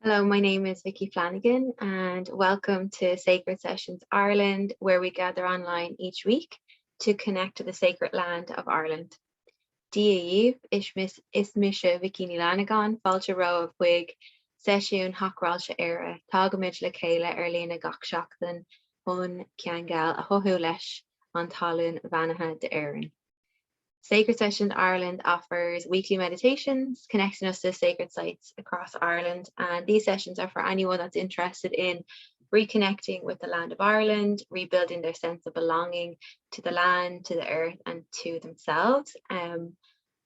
Hello, my name is Vicky Flanagan and welcome to Sacred Sessions Ireland, where we gather online each week to connect to the sacred land of Ireland. Díomh ismise Vicky Lanagan, Fáilte Ró of Whig, Sesiún Hachráilse Éire, Tágamid le chéile ar lína gach seachtain chun ceangal a chothú leis an talún bheanatha de Éireann. Sacred Sessions Ireland offers weekly meditations, connecting us to sacred sites across Ireland. And these sessions are for anyone that's interested in reconnecting with the land of Ireland, rebuilding their sense of belonging to the land, to the earth, and to themselves.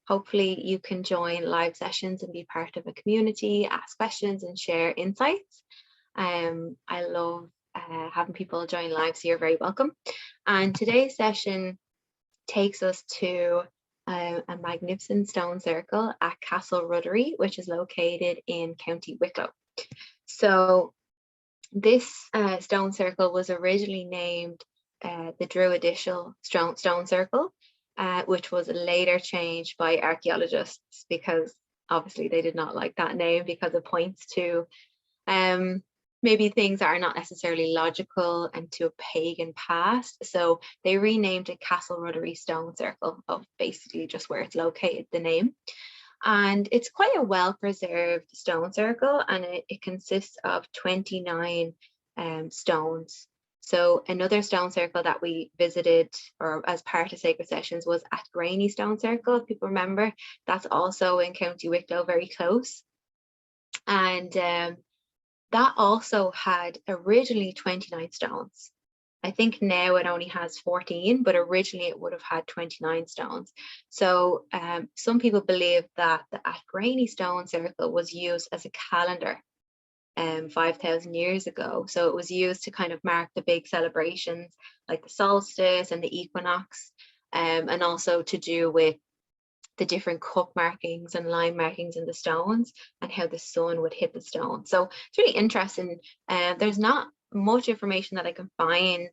Hopefully you can join live sessions and be part of a community, ask questions and share insights. I love having people join live, so you're very welcome. And today's session takes us to a magnificent stone circle at Castleruddery, which is located in County Wicklow. So this stone circle was originally named the Druidical Stone Circle, which was later changed by archaeologists because obviously they did not like that name because it points to maybe things that are not necessarily logical and to a pagan past. So they renamed it Castleruddery Stone Circle, of basically just where it's located, the name. And it's quite a well-preserved stone circle, and it consists of 29 stones. So another stone circle that we visited or as part of Sacred Sessions was at Graney Stone Circle, if people remember. That's also in County Wicklow, very close. And that also had originally 29 stones. I think now it only has 14, but originally it would have had 29 stones. So some people believe that the Graney Stone Circle was used as a calendar 5,000 years ago. So it was used to kind of mark the big celebrations like the solstice and the equinox, and also to do with the different cup markings and line markings in the stones and how the sun would hit the stone. So it's really interesting. There's not much information that I can find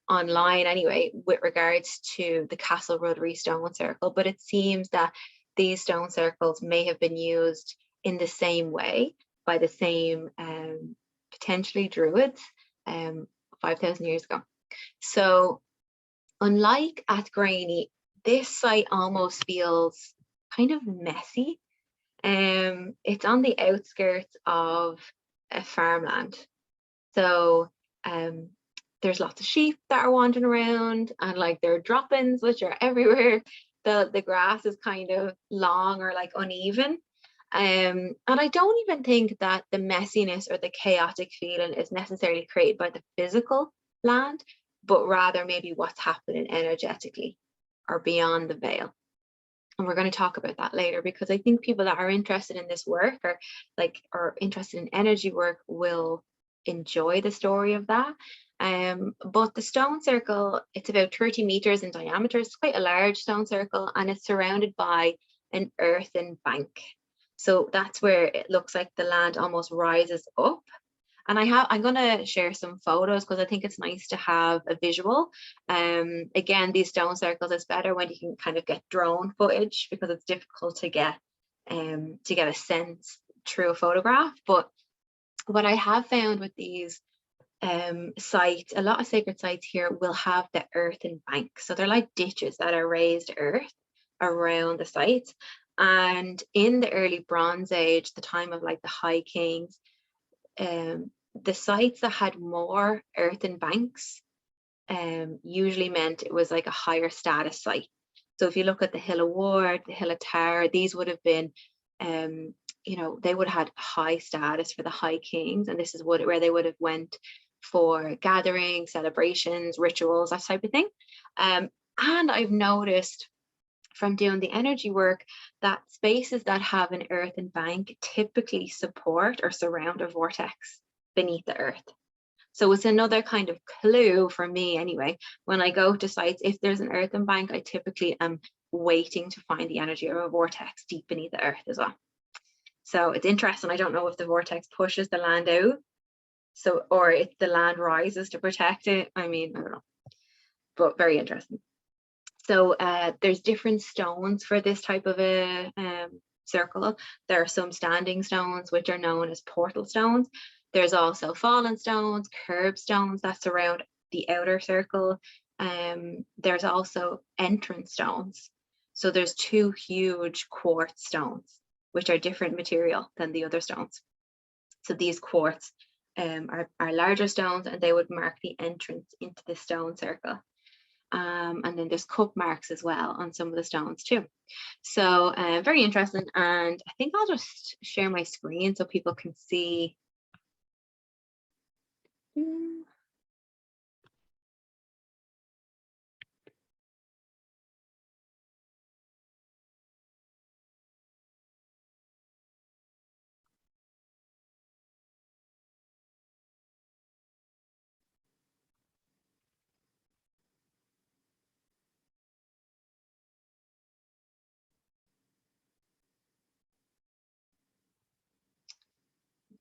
online anyway with regards to the Castleruddery Stone Circle, but it seems that these stone circles may have been used in the same way by the same potentially Druids 5,000 years ago. So unlike at Graney, this site almost feels kind of messy. It's on the outskirts of a farmland. So there's lots of sheep that are wandering around, and like there are droppings which are everywhere. The grass is kind of long or like uneven. And I don't even think that the messiness or the chaotic feeling is necessarily created by the physical land, but rather maybe what's happening energetically or beyond the veil. And we're going to talk about that later, because I think people that are interested in this work or interested in energy work will enjoy the story of that. But the stone circle, it's about 30 meters in diameter. It's quite a large stone circle, and it's surrounded by an earthen bank. So that's where it looks like the land almost rises up. And I'm going to share some photos because I think it's nice to have a visual. Again, these stone circles, is better when you can kind of get drone footage because it's difficult to get a sense through a photograph. But what I have found with these sites, a lot of sacred sites here will have the earthen bank. So they're like ditches that are raised earth around the sites. And in the early Bronze Age, the time of like the High Kings, the sites that had more earthen banks usually meant it was like a higher status site. So if you look at the Hill of Ward, the Hill of Tower, these would have been, they would have had high status for the High Kings, and this is where they would have went for gatherings, celebrations, rituals, that type of thing. And I've noticed from doing the energy work that spaces that have an earthen bank typically support or surround a vortex beneath the earth. So it's another kind of clue for me anyway. When I go to sites, if there's an earthen bank, I typically am waiting to find the energy of a vortex deep beneath the earth as well. So it's interesting. I don't know if the vortex pushes the land out, or if the land rises to protect it. I mean, I don't know, but very interesting. So there's different stones for this type of a circle. There are some standing stones, which are known as portal stones. There's also fallen stones, kerb stones that surround the outer circle. There's also entrance stones. So there's 2 huge quartz stones, which are different material than the other stones. So these quartz are larger stones, and they would mark the entrance into the stone circle. And then there's cup marks as well on some of the stones too. So very interesting. And I think I'll just share my screen so people can see.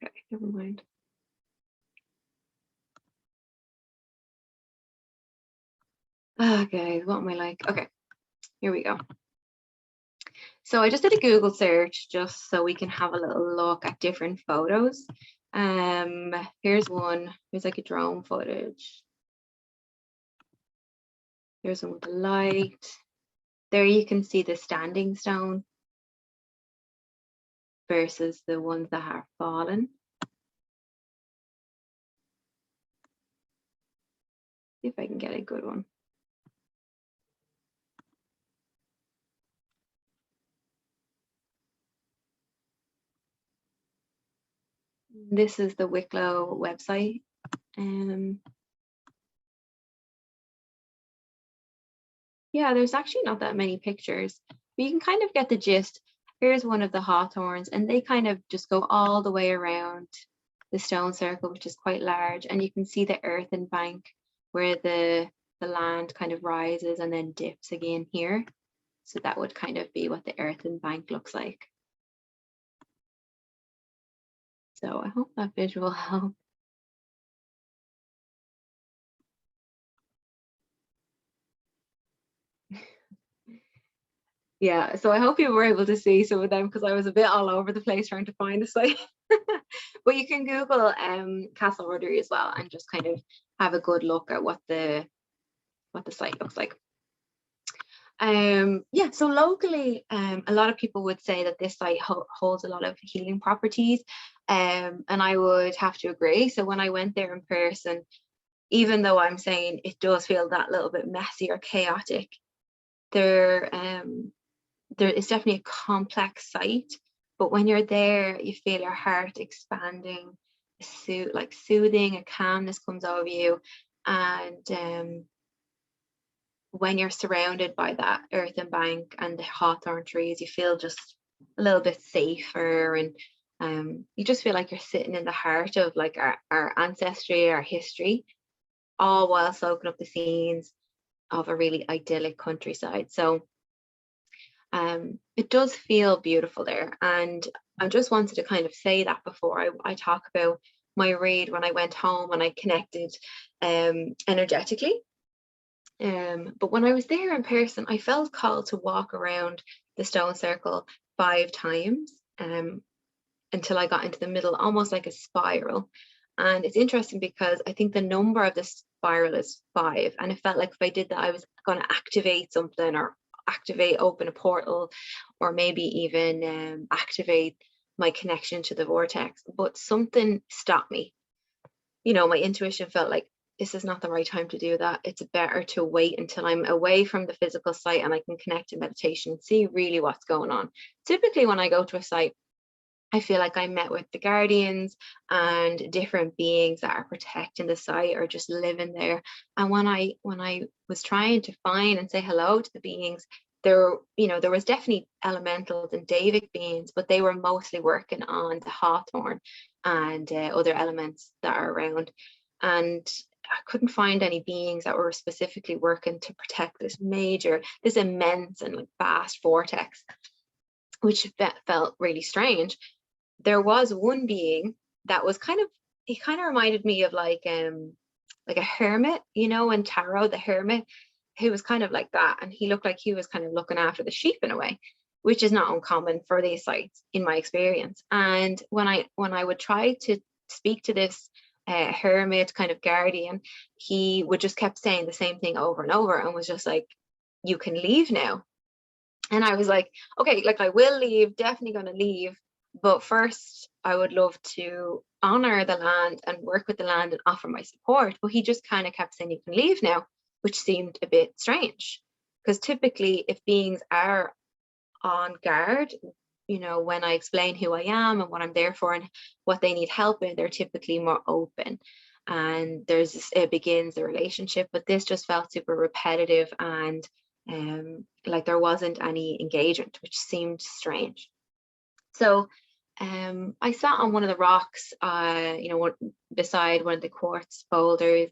Okay, never mind. Okay, what am I like? Okay, here we go. So I just did a Google search just so we can have a little look at different photos. Here's one. Here's like a drone footage. Here's one with the light. There you can see the standing stone versus the ones that are fallen. See if I can get a good one. This is the Wicklow website. Yeah, there's actually not that many pictures, but you can kind of get the gist. Here's one of the hawthorns, and they kind of just go all the way around the stone circle, which is quite large, and you can see the earthen bank where the land kind of rises and then dips again here. So that would kind of be what the earthen bank looks like. So I hope that visual helped. Yeah, so I hope you were able to see some of them, because I was a bit all over the place trying to find the site. But you can Google Castleruddery as well and just kind of have a good look at what the site looks like. Yeah, so locally, a lot of people would say that this site holds a lot of healing properties, and I would have to agree. So when I went there in person, even though I'm saying it does feel that little bit messy or chaotic, there is definitely a complex site, but when you're there, you feel your heart expanding, like soothing, a calmness comes over you, and when you're surrounded by that earthen bank and the hawthorn trees, you feel just a little bit safer, and you just feel like you're sitting in the heart of like our ancestry, our history, all while soaking up the scenes of a really idyllic countryside. So it does feel beautiful there, and I just wanted to kind of say that before I talk about my read when I went home and I connected energetically. But when I was there in person, I felt called to walk around the stone circle 5 times until I got into the middle, almost like a spiral. And it's interesting because I think the number of the spiral is 5, and it felt like if I did that, I was going to activate something, or open a portal, or maybe even activate my connection to the vortex. But something stopped me. You know, my intuition felt like this is not the right time to do that. It's better to wait until I'm away from the physical site and I can connect to meditation and see really what's going on. Typically when I go to a site, I feel like I met with the guardians and different beings that are protecting the site or just living there. And when I was trying to find and say hello to the beings, there was definitely elementals and Davic beings, but they were mostly working on the hawthorn and other elements that are around. And I couldn't find any beings that were specifically working to protect this immense and like vast vortex, which felt really strange. There was one being that was he kind of reminded me of like a hermit, you know, in tarot, the hermit, who was kind of like that, and he looked like he was kind of looking after the sheep in a way. which is not uncommon for these sites in my experience. And when I would try to speak to this hermit kind of guardian, he would just kept saying the same thing over and over and was just like, you can leave now. And I was like, okay, like I will leave, definitely going to leave. But first, I would love to honor the land and work with the land and offer my support. But he just kind of kept saying, you can leave now, which seemed a bit strange. Because typically, if beings are on guard, you know, when I explain who I am and what I'm there for and what they need help in, they're typically more open. And it begins a relationship. But this just felt super repetitive and like there wasn't any engagement, which seemed strange. So I sat on one of the rocks, you know, beside one of the quartz boulders,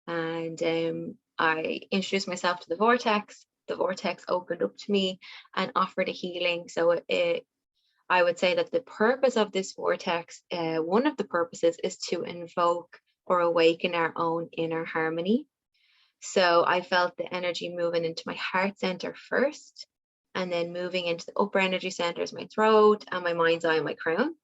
and I introduced myself to the vortex. The vortex opened up to me and offered a healing. So I would say that the purpose of this vortex, one of the purposes, is to invoke or awaken our own inner harmony. So I felt the energy moving into my heart center first, and then moving into the upper energy centers, my throat and my mind's eye and my crown.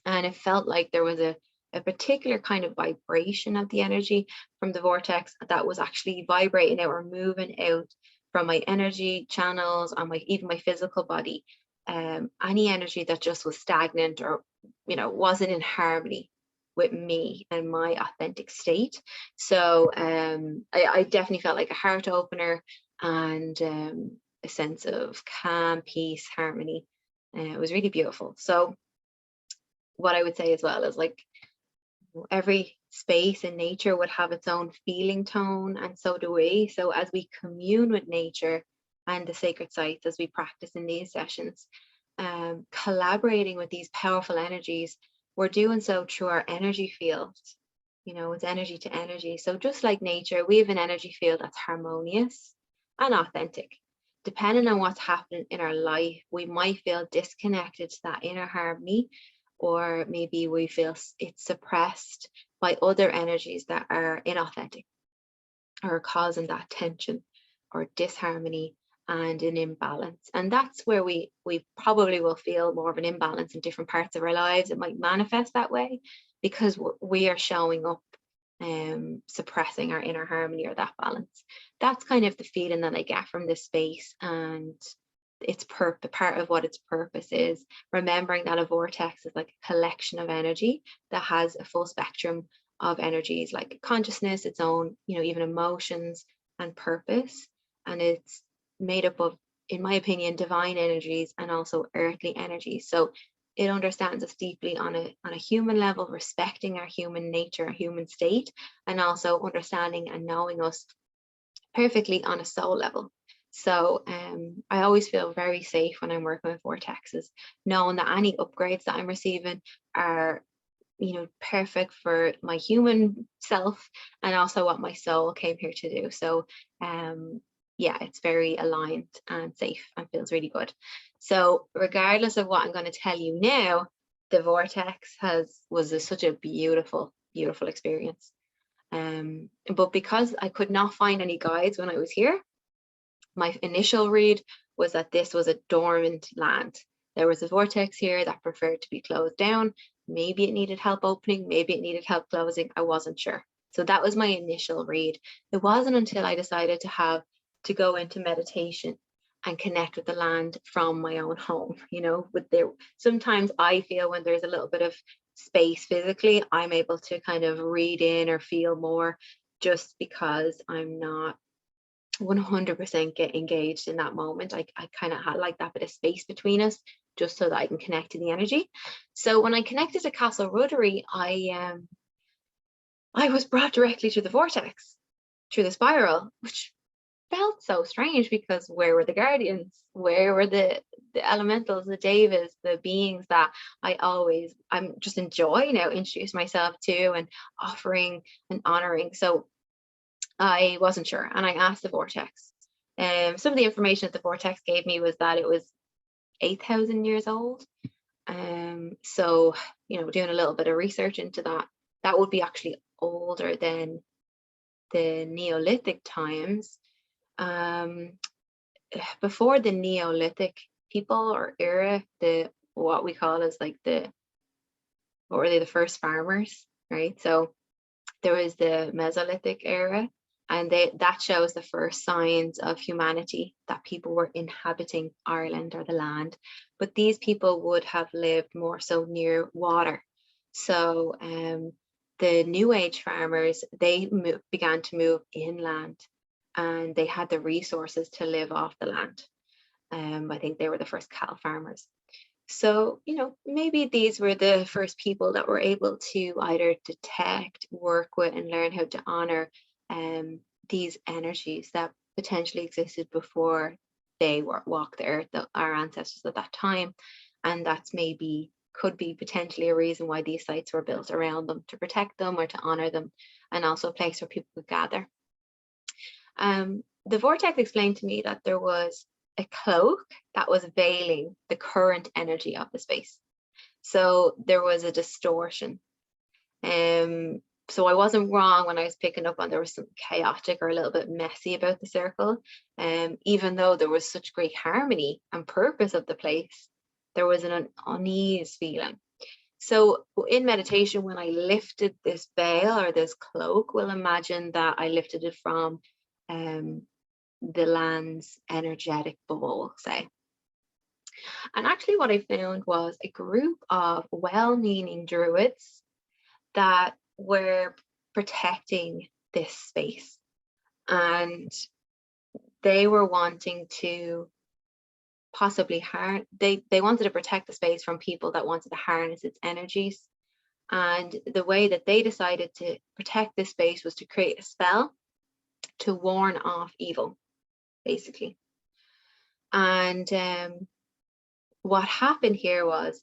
And it felt like there was a particular kind of vibration of the energy from the vortex that was actually vibrating out or moving out from my energy channels and even my physical body. Any energy that just was stagnant or, you know, wasn't in harmony with me and my authentic state. So I definitely felt like a heart opener and a sense of calm, peace, harmony. It was really beautiful. So what I would say as well is, like, every space in nature would have its own feeling tone, and so do we. So as we commune with nature and the sacred sites, as we practice in these sessions, collaborating with these powerful energies, we're doing so through our energy field. You know, it's energy to energy. So just like nature, we have an energy field that's harmonious and authentic. Depending on what's happening in our life, we might feel disconnected to that inner harmony, or maybe we feel it's suppressed by other energies that are inauthentic or causing that tension or disharmony and an imbalance. And that's where we probably will feel more of an imbalance in different parts of our lives. It might manifest that way because we are showing up suppressing our inner harmony or that balance. That's kind of the feeling that I get from this space, and its part of what its purpose is, remembering that a vortex is like a collection of energy that has a full spectrum of energies, like consciousness, its own, you know, even emotions and purpose. And it's made up of, in my opinion, divine energies and also earthly energies. So it understands us deeply on a human level, respecting our human nature, our human state, and also understanding and knowing us perfectly on a soul level. So I always feel very safe when I'm working with vortexes, knowing that any upgrades that I'm receiving are, you know, perfect for my human self and also what my soul came here to do. So yeah, it's very aligned and safe and feels really good. So regardless of what I'm going to tell you now, the vortex was such a beautiful experience. But because I could not find any guides when I was here, my initial read was that this was a dormant land. There was a vortex here that preferred to be closed down. Maybe it needed help opening, maybe it needed help closing. I wasn't sure. So that was my initial read. It wasn't until I decided to go into meditation and connect with the land from my own home, you know, sometimes I feel when there's a little bit of space physically, I'm able to kind of read in or feel more, just because I'm not 100% get engaged in that moment. I kind of had like that bit of space between us, just so that I can connect to the energy. So when I connected to Castleruddery, I was brought directly to the vortex, through the spiral, which felt so strange, because where were the guardians? Where were the elementals, the devas, the beings that I'm just enjoying now introduce myself to and offering and honoring? So I wasn't sure, and I asked the vortex. Some of the information that the vortex gave me was that it was 8,000 years old. So, you know, doing a little bit of research into that would be actually older than the Neolithic times. Before the Neolithic, people or era, what we call as like what were they, the first farmers, right? So there was the Mesolithic era, and that shows the first signs of humanity, that people were inhabiting Ireland or the land. But these people would have lived more so near water. So the New Age farmers, they began to move inland, and they had the resources to live off the land. I think they were the first cattle farmers. So, maybe these were the first people that were able to either detect, work with, and learn how to honor these energies that potentially existed before they walked the earth, our ancestors at that time. And that's could be potentially a reason why these sites were built around them, to protect them or to honor them, and also a place where people could gather. The vortex explained to me that there was a cloak that was veiling the current energy of the space. So there was a distortion. So I wasn't wrong when I was picking up on there was some chaotic or a little bit messy about the circle. Even though there was such great harmony and purpose of the place, there was an unease feeling. So in meditation, when I lifted this veil or this cloak, we'll imagine that I lifted it from the land's energetic bubble, say. And actually what I found was a group of well-meaning druids that were protecting this space, and they were wanting to possibly they wanted to protect the space from people that wanted to harness its energies. And the way that they decided to protect this space was to create a spell to warn off evil, basically. And what happened here was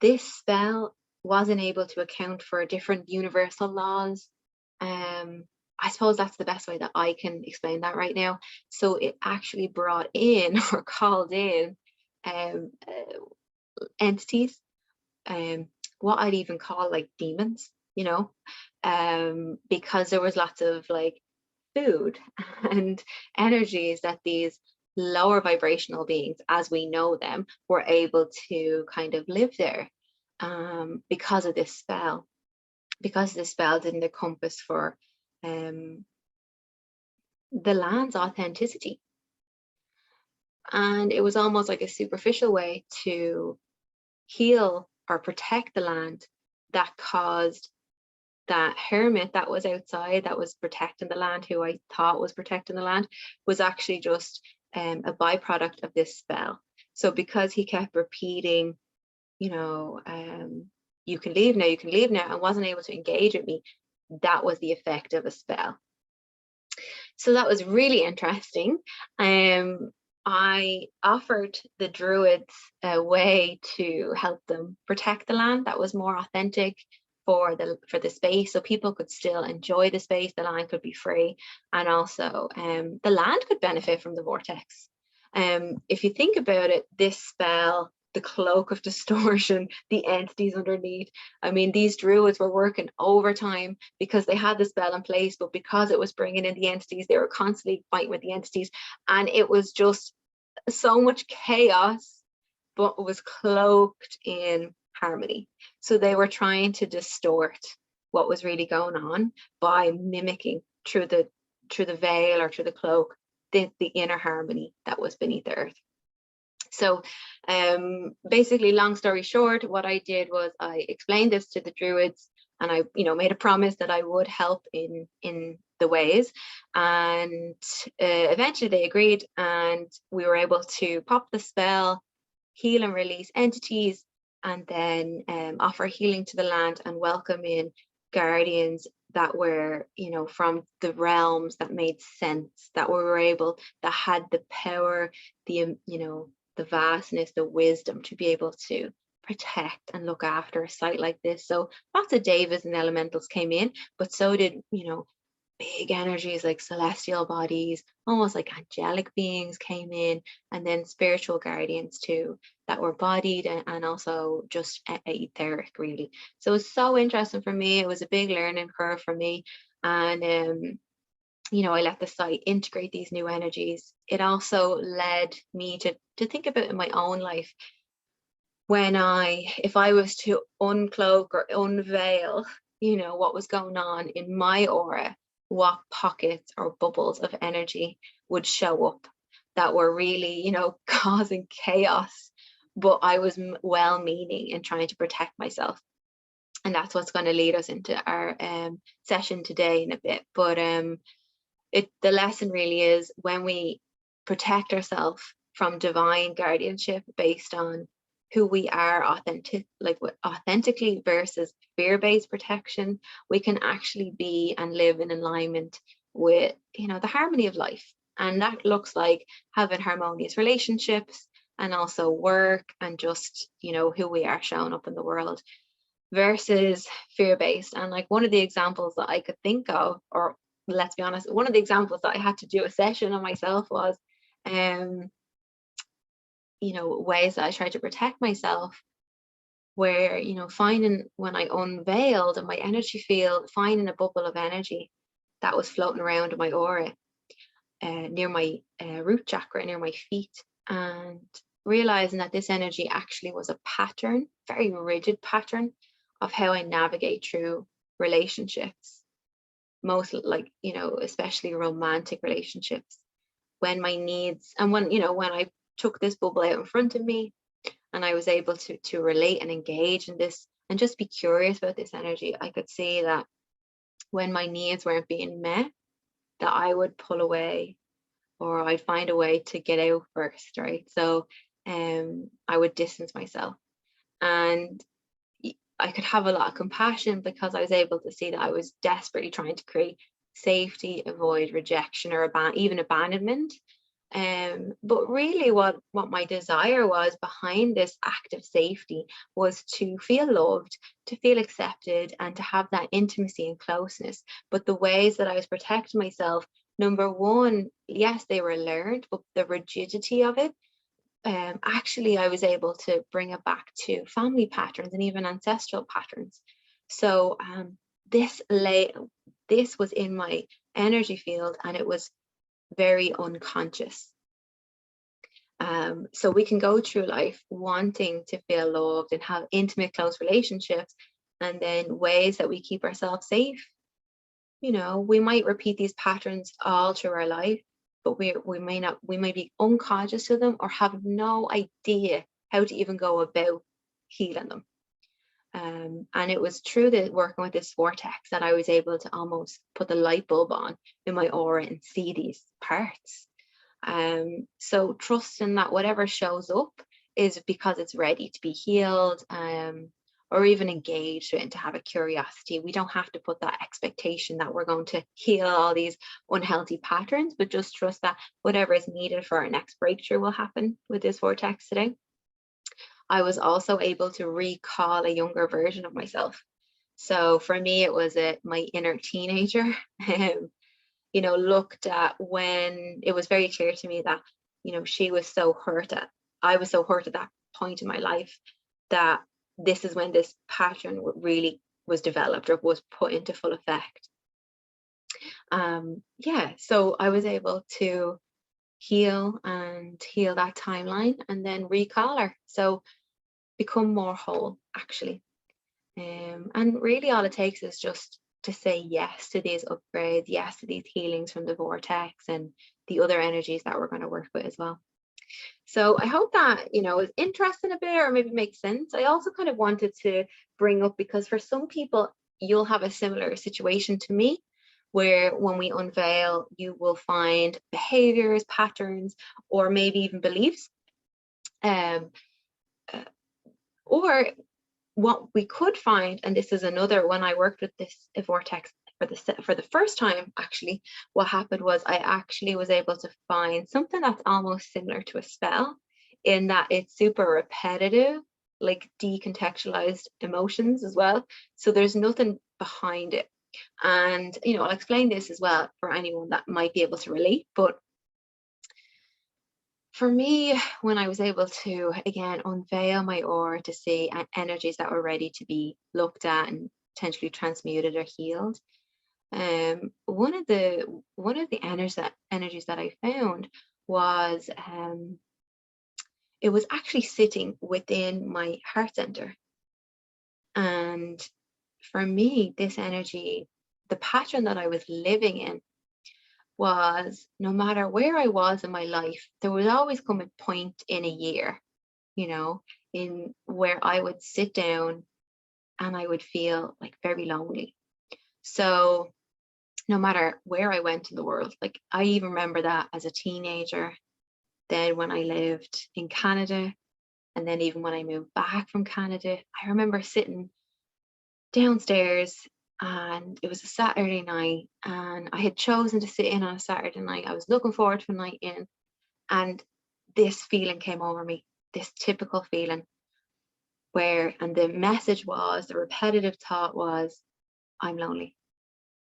this spell wasn't able to account for different universal laws. I suppose that's the best way that I can explain that right now. So it actually brought in or called in entities, what I'd even call like demons, because there was lots of like food and energies that these lower vibrational beings, as we know them, were able to kind of live there because of this spell. Because this spell didn't encompass for the land's authenticity. And it was almost like a superficial way to heal or protect the land that caused that hermit that was outside, that was protecting the land, who I thought was protecting the land, was actually just a byproduct of this spell. So because he kept repeating, you can leave now, you can leave now, and wasn't able to engage with me, that was the effect of a spell. So that was really interesting. I offered the Druids a way to help them protect the land that was more authentic for the space, so people could still enjoy the space, the land could be free, and also the land could benefit from the vortex. If you think about it, this spell, the cloak of distortion, the entities underneath, I mean, these druids were working overtime because they had the spell in place, but because it was bringing in the entities, they were constantly fighting with the entities, and it was just so much chaos, but it was cloaked in harmony. So they were trying to distort what was really going on by mimicking through the veil or through the cloak the inner harmony that was beneath the earth. So basically, long story short, what I did was I explained this to the Druids, and I made a promise that I would help in the ways, and eventually they agreed, and we were able to pop the spell, heal and release entities, and then offer healing to the land and welcome in guardians that were from the realms that made sense, that we were able, that had the power, the vastness, the wisdom to be able to protect and look after a site like this. So lots of devas and elementals came in, but so did big energies like celestial bodies, almost like angelic beings came in, and then spiritual guardians too, that were bodied and also just etheric, really. So it was so interesting for me. It was a big learning curve for me, and I let the site integrate these new energies. It also led me to think about in my own life, if I was to uncloak or unveil, what was going on in my aura, what pockets or bubbles of energy would show up that were really, causing chaos, but I was well-meaning and trying to protect myself. And that's what's going to lead us into our session today in a bit. But the lesson really is, when we protect ourselves from divine guardianship based on who we are authentically versus fear-based protection, we can actually be and live in alignment with, the harmony of life. And that looks like having harmonious relationships, and also work, and just, who we are showing up in the world, versus fear-based. And like, one of the examples that I could think of, or let's be honest, one of the examples that I had to do a session on myself was, ways that I tried to protect myself, where, finding, when I unveiled in my energy field, finding a bubble of energy that was floating around in my aura, near my root chakra, near my feet, and realizing that this energy actually was a pattern, very rigid pattern, of how I navigate through relationships, most especially romantic relationships, when my needs, and when I took this bubble out in front of me, and I was able to relate and engage in this and just be curious about this energy, I could see that when my needs weren't being met, that I would pull away, or I'd find a way to get out first, right? So I would distance myself, and I could have a lot of compassion, because I was able to see that I was desperately trying to create safety, avoid rejection, or even abandonment. But really what my desire was behind this act of safety was to feel loved, to feel accepted, and to have that intimacy and closeness. But the ways that I was protecting myself, number one, yes, they were learned, but the rigidity of it, actually I was able to bring it back to family patterns and even ancestral patterns. So this was in my energy field, and it was very unconscious. So we can go through life wanting to feel loved and have intimate, close relationships, and then ways that we keep ourselves safe. We might repeat these patterns all through our life, but we might be unconscious to them, or have no idea how to even go about healing them. And it was through working with this vortex that I was able to almost put the light bulb on in my aura and see these parts. So trusting that whatever shows up is because it's ready to be healed, or even engaged with, and to have a curiosity. We don't have to put that expectation that we're going to heal all these unhealthy patterns, but just trust that whatever is needed for our next breakthrough will happen with this vortex today. I was also able to recall a younger version of myself. So for me, it was my inner teenager. Looked at, when it was very clear to me that, she was so hurt I was so hurt at that point in my life, that this is when this pattern really was developed, or was put into full effect. So I was able to heal that timeline, and then recall her. So become more whole, actually. And really all it takes is just to say yes to these upgrades, yes to these healings from the vortex and the other energies that we're going to work with as well. So I hope that, is interesting a bit, or maybe makes sense. I also kind of wanted to bring up, because for some people, you'll have a similar situation to me, where when we unveil, you will find behaviors, patterns, or maybe even beliefs. Or what we could find, and this is another, when I worked with this vortex for the first time, actually, what happened was I actually was able to find something that's almost similar to a spell, in that it's super repetitive, like decontextualized emotions as well. So there's nothing behind it. And, I'll explain this as well for anyone that might be able to relate. But for me, when I was able to, again, unveil my aura to see energies that were ready to be looked at and potentially transmuted or healed, One of the energies that I found was it was actually sitting within my heart center. And for me, this energy, the pattern that I was living in was, no matter where I was in my life, there would always come a point in a year, in where I would sit down and I would feel like very lonely. So no matter where I went in the world, like I even remember that as a teenager, then when I lived in Canada, and then even when I moved back from Canada, I remember sitting downstairs and it was a Saturday night and I had chosen to sit in on a Saturday night. I was looking forward to a night in, and this feeling came over me, this typical feeling and the message was, the repetitive thought was, I'm lonely.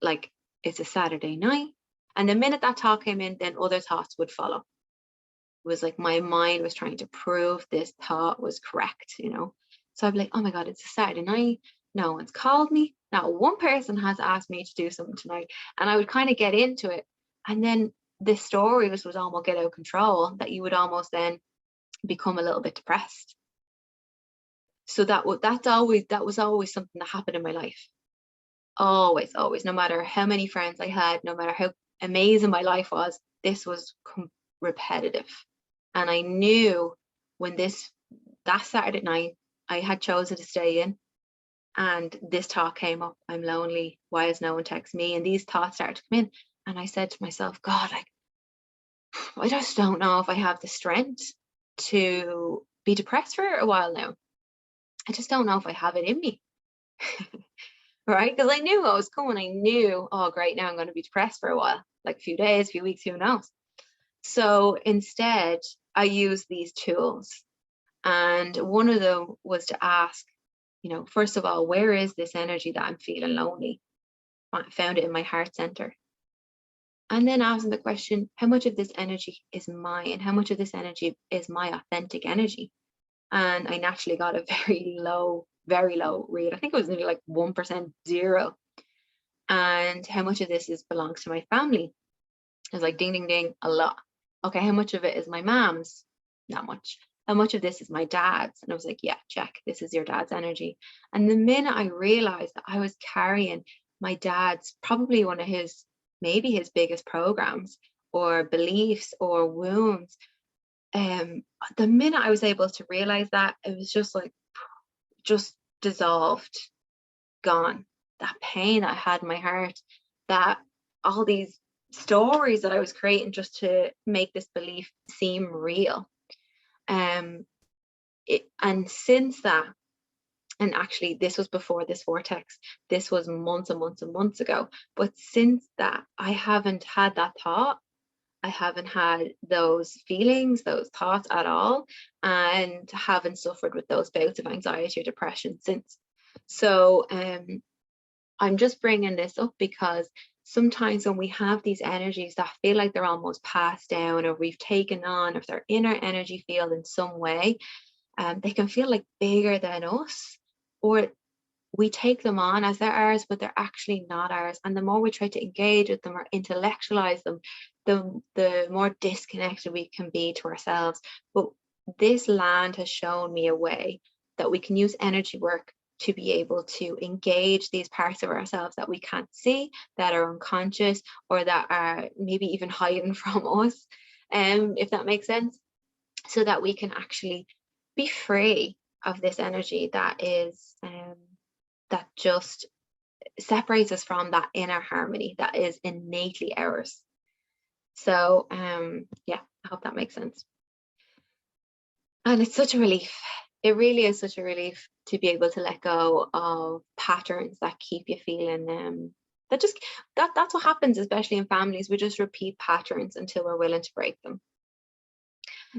Like, it's a Saturday night. And the minute that thought came in, then other thoughts would follow. It was like my mind was trying to prove this thought was correct, So I'd be like, oh my God, it's a Saturday night. No one's called me. Not one person has asked me to do something tonight. And I would kind of get into it. And then the stories would almost get out of control, that you would almost then become a little bit depressed. So that was always something that happened in my life. Always, no matter how many friends I had, no matter how amazing my life was, this was repetitive. And I knew when that Saturday night I had chosen to stay in, and this thought came up, I'm lonely, why has no one texted me? And these thoughts started to come in, and I said to myself, God, I just don't know if I have the strength to be depressed for a while now. I just don't know if I have it in me. Right? Because I knew I was coming. I knew, oh, great, now I'm going to be depressed for a while, like a few days, a few weeks, who knows? So instead, I used these tools. And one of them was to ask, first of all, where is this energy that I'm feeling lonely? I found it in my heart center. And then asking the question, how much of this energy is mine? How much of this energy is my authentic energy? And I naturally got a very low read. I think it was nearly like 1%, 0. And how much of this belongs to my family? I was like, ding, ding, ding, a lot. Okay, how much of it is my mom's? Not much. How much of this is my dad's? And I was like, yeah, check, this is your dad's energy. And the minute I realized that I was carrying my dad's, probably one of maybe his biggest programs or beliefs or wounds, the minute I was able to realize that, it was just dissolved, gone. That pain that I had in my heart, that all these stories that I was creating just to make this belief seem real. And since that, and actually this was before this vortex, this was months and months and months ago, but since that, I haven't had that thought. I haven't had those feelings, those thoughts at all, and haven't suffered with those bouts of anxiety or depression since. So I'm just bringing this up because sometimes when we have these energies that feel like they're almost passed down, or we've taken on, if they're in our energy field in some way, they can feel like bigger than us, or we take them on as they're ours, but they're actually not ours. And the more we try to engage with them or intellectualize them, the more disconnected we can be to ourselves. But this land has shown me a way that we can use energy work to be able to engage these parts of ourselves that we can't see, that are unconscious, or that are maybe even hiding from us, if that makes sense, so that we can actually be free of this energy that is that just separates us from that inner harmony that is innately ours. So yeah, I hope that makes sense. And it's such a relief. It really is such a relief to be able to let go of patterns that keep you feeling that's what happens, especially in families. We just repeat patterns until we're willing to break them.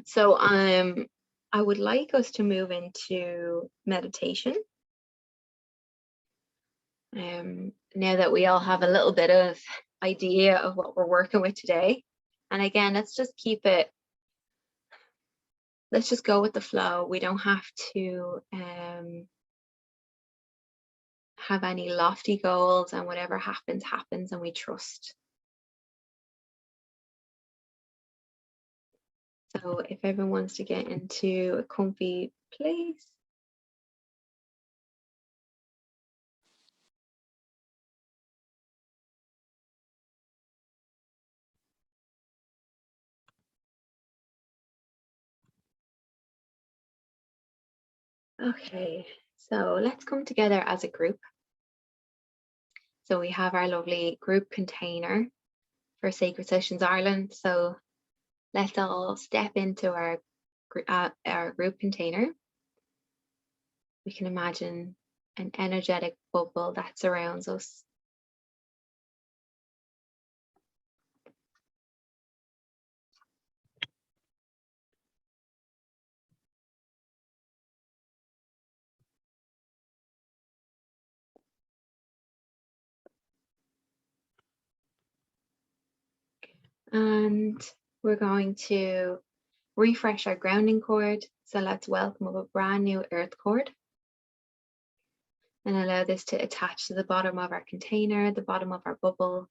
So I would like us to move into meditation. Now that we all have a little bit of idea of what we're working with today. And again, let's just go with the flow. We don't have to have any lofty goals, and whatever happens, happens, and we trust. So if everyone wants to get into a comfy place. Okay, so let's come together as a group. So we have our lovely group container for Sacred Sessions Ireland. So let's all step into our group container. We can imagine an energetic bubble that surrounds us. And we're going to refresh our grounding cord. So let's welcome up a brand new earth cord and allow this to attach to the bottom of our container, the bottom of our bubble.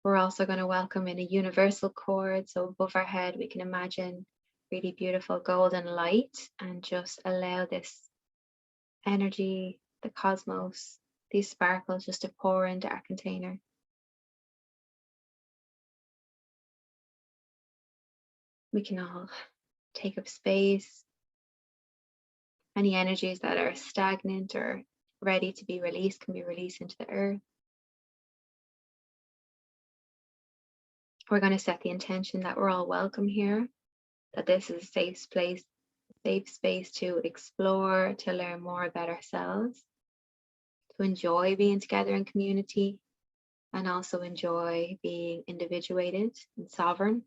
We're also going to welcome in a universal cord. So above our head, we can imagine really beautiful golden light and just allow this energy, the cosmos, these sparkles just to pour into our container. We can all take up space. Any energies that are stagnant or ready to be released can be released into the earth. We're going to set the intention that we're all welcome here, that this is a safe space to explore, to learn more about ourselves, to enjoy being together in community, and also enjoy being individuated and sovereign.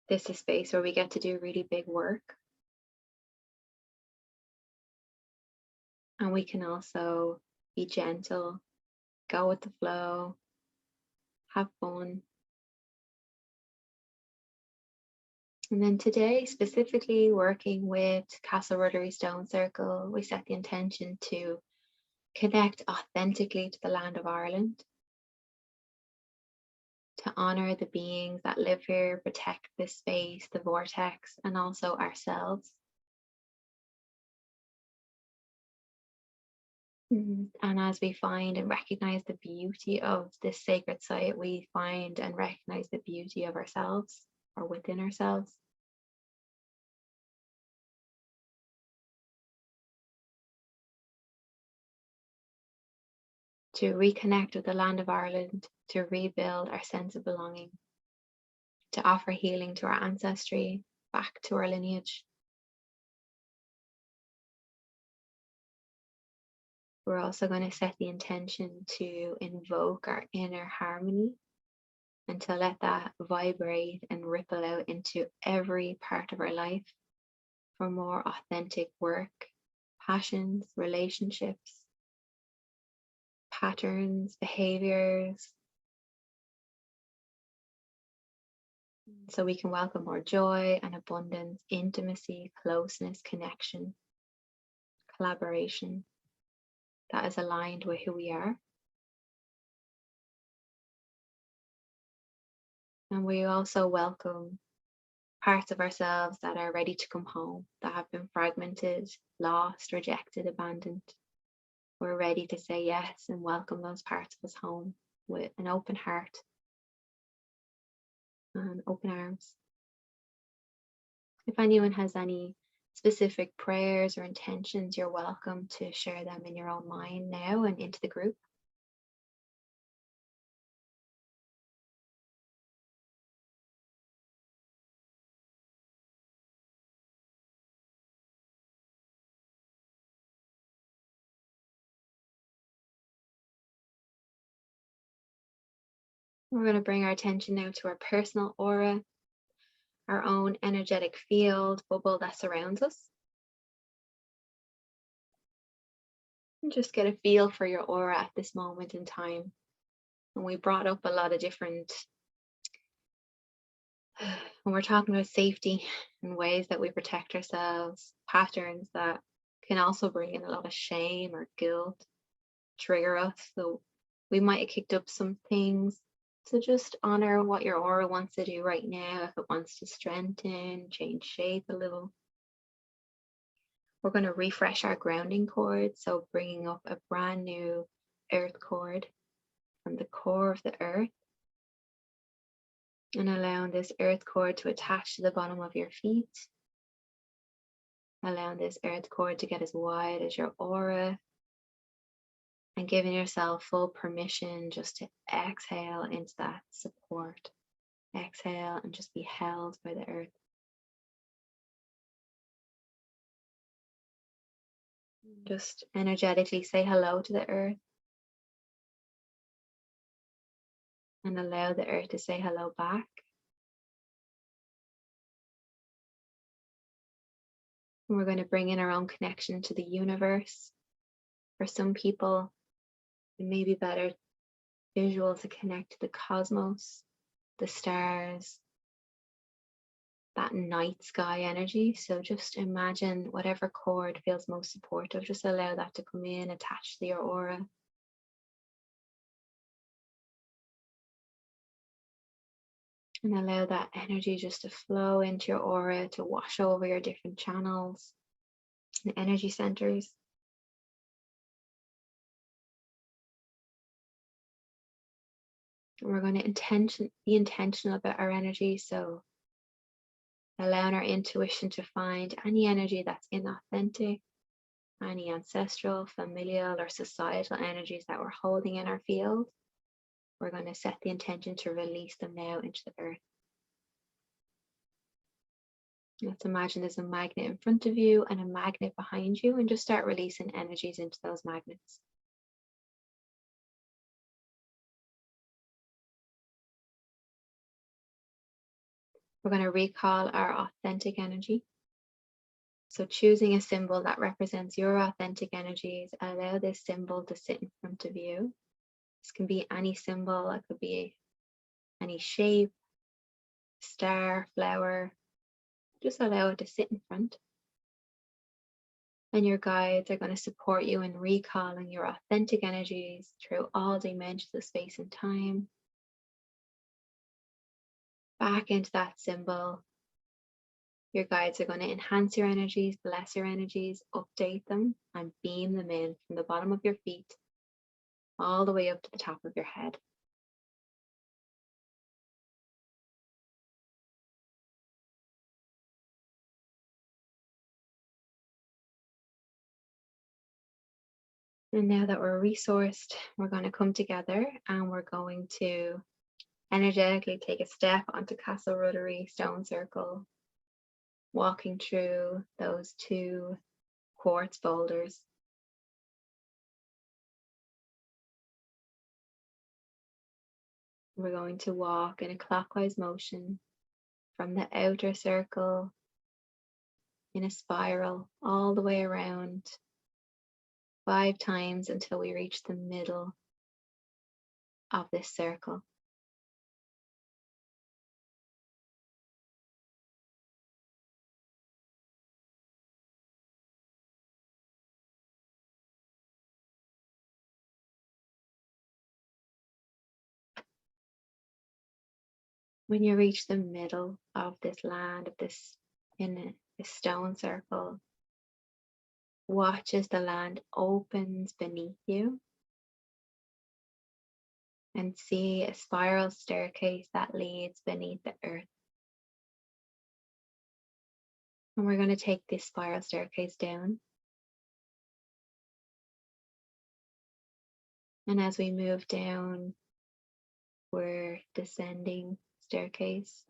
This is a space where we get to do really big work. And we can also be gentle, go with the flow, have fun. And then today, specifically working with Castleruddery Stone Circle, we set the intention to connect authentically to the land of Ireland, to honour the beings that live here, protect this space, the vortex, and also ourselves. And as we find and recognise the beauty of this sacred site, we find and recognise the beauty of ourselves or within ourselves. To reconnect with the land of Ireland, to rebuild our sense of belonging, to offer healing to our ancestry, back to our lineage. We're also going to set the intention to invoke our inner harmony and to let that vibrate and ripple out into every part of our life for more authentic work, passions, relationships, patterns, behaviours. So we can welcome more joy and abundance, intimacy, closeness, connection, collaboration that is aligned with who we are. And we also welcome parts of ourselves that are ready to come home, that have been fragmented, lost, rejected, abandoned. We're ready to say yes and welcome those parts of us home with an open heart and open arms. If anyone has any specific prayers or intentions, you're welcome to share them in your own mind now and into the group. We're going to bring our attention now to our personal aura, our own energetic field, bubble that surrounds us. And just get a feel for your aura at this moment in time. And we brought up a lot of different when we're talking about safety and ways that we protect ourselves, patterns that can also bring in a lot of shame or guilt, trigger us. So we might have kicked up some things. So just honor what your aura wants to do right now. If it wants to strengthen, change shape a little. We're going to refresh our grounding cord. So bringing up a brand new earth cord from the core of the earth. And allowing this earth cord to attach to the bottom of your feet. Allowing this earth cord to get as wide as your aura. And giving yourself full permission just to exhale into that support. Exhale and just be held by the earth. Just energetically say hello to the earth. And allow the earth to say hello back. And we're going to bring in our own connection to the universe. For some people, it may be better visual to connect to the cosmos, the stars, that night sky energy. So just imagine whatever cord feels most supportive, just allow that to come in, attach to your aura. And allow that energy just to flow into your aura, to wash over your different channels and energy centers. And we're going to be intentional about our energy. So allowing our intuition to find any energy that's inauthentic, any ancestral, familial, or societal energies that we're holding in our field. We're going to set the intention to release them now into the earth. Let's imagine there's a magnet in front of you and a magnet behind you, and just start releasing energies into those magnets. We're going to recall our authentic energy. So choosing a symbol that represents your authentic energies, allow this symbol to sit in front of you. This can be any symbol, it could be any shape, star, flower. Just allow it to sit in front. And your guides are going to support you in recalling your authentic energies through all dimensions of space and time. Back into that symbol. Your guides are going to enhance your energies, bless your energies, update them, and beam them in from the bottom of your feet all the way up to the top of your head. And now that we're resourced, we're going to come together and we're going to energetically take a step onto Castleruddery Stone Circle, walking through those 2 quartz boulders. We're going to walk in a clockwise motion from the outer circle in a spiral all the way around 5 times until we reach the middle of this circle. When you reach the middle of this land, of this in a stone circle, watch as the land opens beneath you and see a spiral staircase that leads beneath the earth. And we're going to take this spiral staircase down. And as we move down, we're descending staircase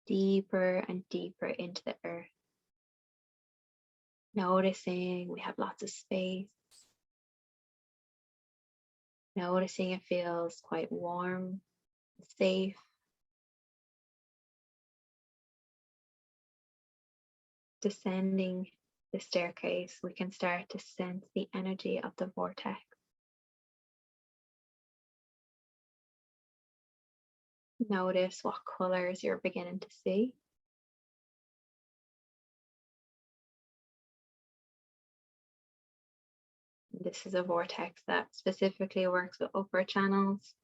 deeper and deeper into the earth. Noticing we have lots of space. Noticing it feels quite warm, safe. Descending the staircase, we can start to sense the energy of the vortex. Notice what colours you're beginning to see. This is a vortex that specifically works with upper channels.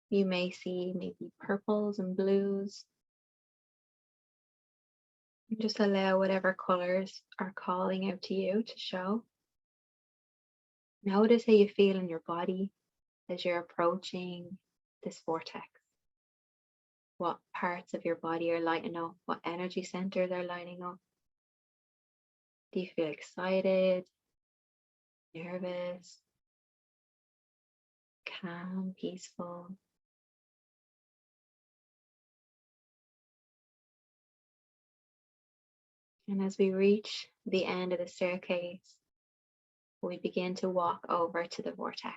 You may see maybe purples and blues. And just allow whatever colours are calling out to you to show. Notice how you feel in your body as you're approaching this vortex. What parts of your body are lighting up? What energy centers are lining up? Do you feel excited, nervous, calm, peaceful? And as we reach the end of the staircase, we begin to walk over to the vortex.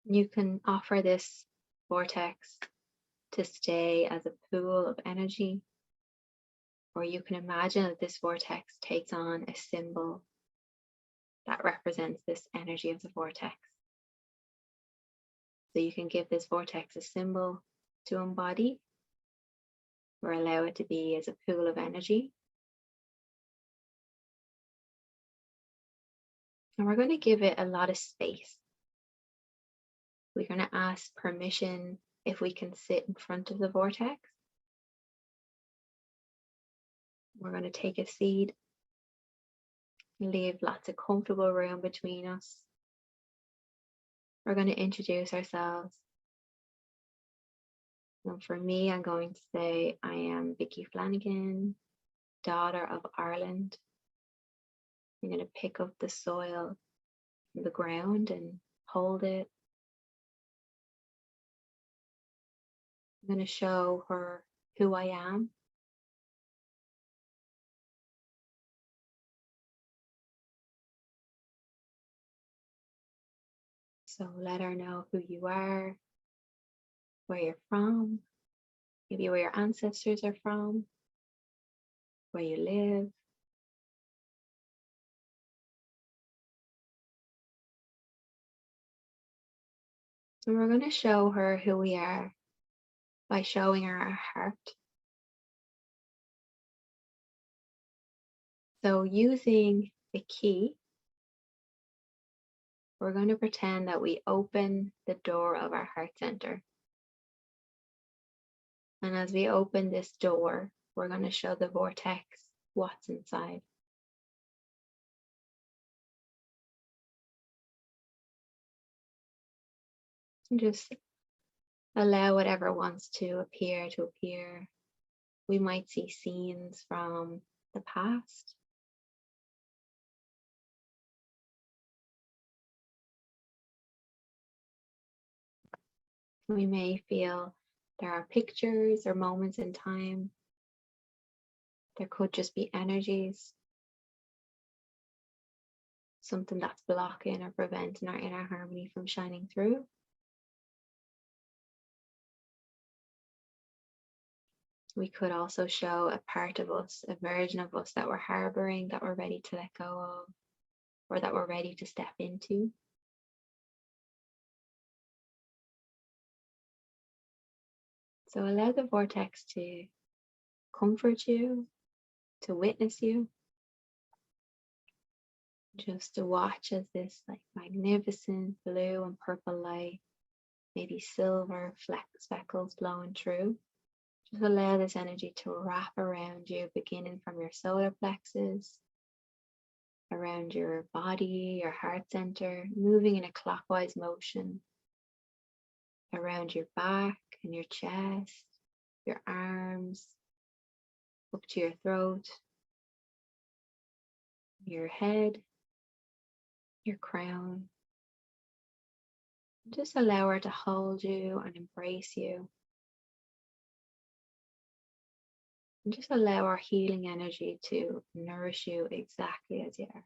You can offer this vortex to stay as a pool of energy, or you can imagine that this vortex takes on a symbol that represents this energy of the vortex. So you can give this vortex a symbol to embody, or allow it to be as a pool of energy. And we're going to give it a lot of space. We're going to ask permission if we can sit in front of the vortex. We're going to take a seat, leave lots of comfortable room between us. We're going to introduce ourselves. And for me, I'm going to say I am Vicky Flanagan, daughter of Ireland. I'm going to pick up the soil from the ground and hold it. I'm going to show her who I am. So let her know who you are, where you're from, maybe where your ancestors are from, where you live. And we're going to show her who we are by showing her our heart. So using the key, we're going to pretend that we open the door of our heart center. And as we open this door, we're going to show the vortex what's inside. And just allow whatever wants to appear. We might see scenes from the past. We may feel there are pictures or moments in time. There could just be energies, something that's blocking or preventing our inner harmony from shining through. We could also show a part of us, a version of us that we're harboring, that we're ready to let go of, or that we're ready to step into. So allow the vortex to comfort you, to witness you, just to watch as this magnificent blue and purple light, maybe silver speckles blowing through. Just allow this energy to wrap around you, beginning from your solar plexus, around your body, your heart center, moving in a clockwise motion, around your back and your chest, your arms, up to your throat, your head, your crown. Just allow her to hold you and embrace you. And just allow our healing energy to nourish you exactly as you are.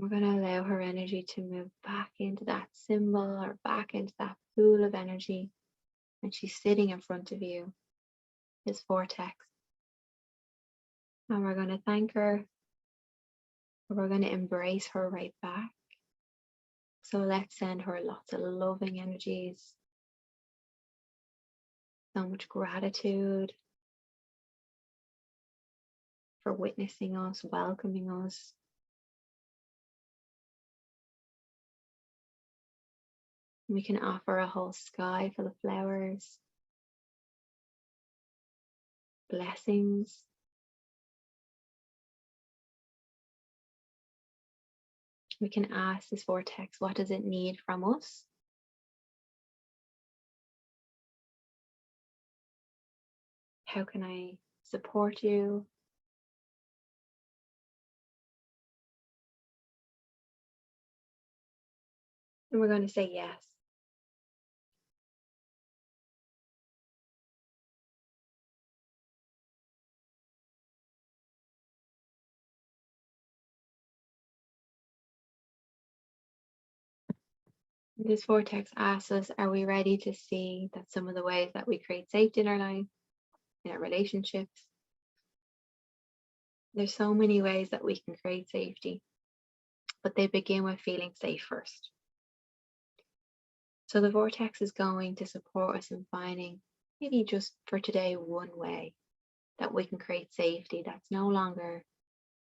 We're going to allow her energy to move back into that symbol or back into that pool of energy. And she's sitting in front of you, this vortex. And we're going to thank her. We're going to embrace her right back. So let's send her lots of loving energies. So much gratitude for witnessing us, welcoming us. We can offer a whole sky full of flowers, blessings. We can ask this vortex, what does it need from us? How can I support you? And we're going to say yes. This vortex asks us, are we ready to see that some of the ways that we create safety in our life, in our relationships? There's so many ways that we can create safety, but they begin with feeling safe first. So the vortex is going to support us in finding, maybe just for today, one way that we can create safety that's no longer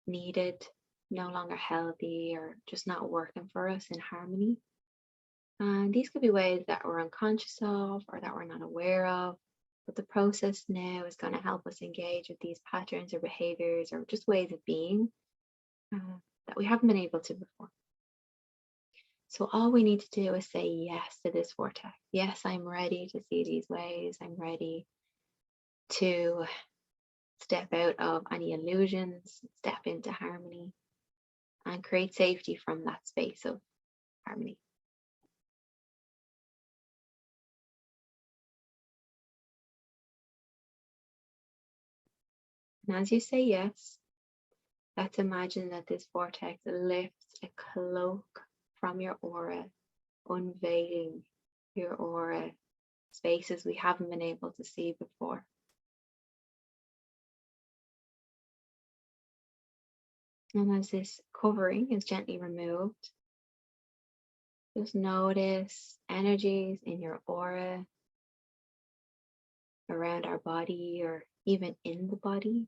needed, no longer healthy, or just not working for us in harmony. And these could be ways that we're unconscious of or that we're not aware of. But the process now is going to help us engage with these patterns or behaviors or just ways of being that we haven't been able to before. So all we need to do is say yes to this vortex. Yes, I'm ready to see these ways. I'm ready to step out of any illusions, step into harmony, and create safety from that space of harmony. And as you say yes, let's imagine that this vortex lifts a cloak from your aura, unveiling your aura, spaces we haven't been able to see before. And as this covering is gently removed, just notice energies in your aura, around our body, or even in the body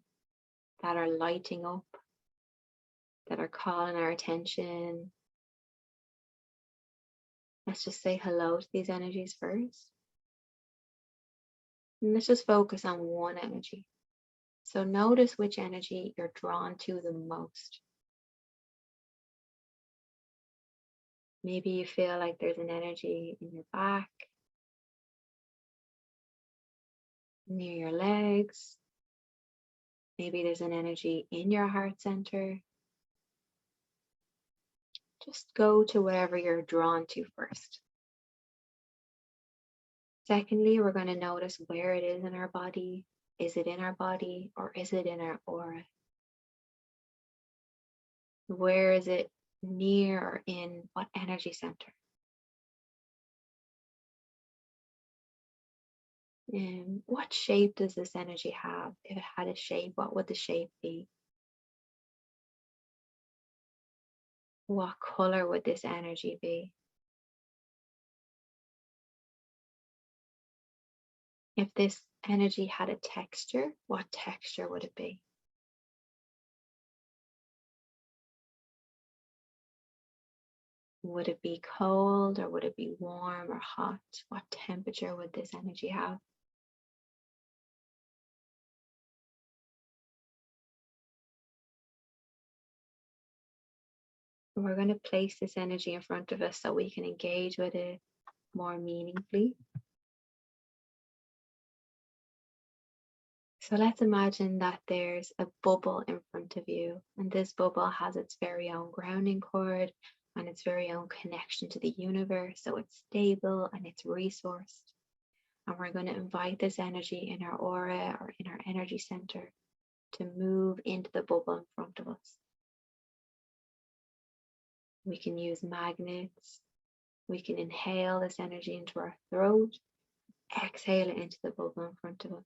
that are lighting up, that are calling our attention. Let's just say hello to these energies first. And let's just focus on one energy. So notice which energy you're drawn to the most. Maybe you feel like there's an energy in your back, near your legs. Maybe there's an energy in your heart center. Just go to whatever you're drawn to first. Secondly, we're going to notice where it is in our body. Is it in our body or is it in our aura? Where is it near or in what energy center? And what shape does this energy have? If it had a shape, what would the shape be? What color would this energy be? If this energy had a texture, what texture would it be? Would it be cold or would it be warm or hot? What temperature would this energy have? And we're going to place this energy in front of us so we can engage with it more meaningfully. So let's imagine that there's a bubble in front of you, and this bubble has its very own grounding cord and its very own connection to the universe. So it's stable and it's resourced. And we're going to invite this energy in our aura or in our energy center to move into the bubble in front of us. We can use magnets. We can inhale this energy into our throat, exhale it into the bubble in front of us.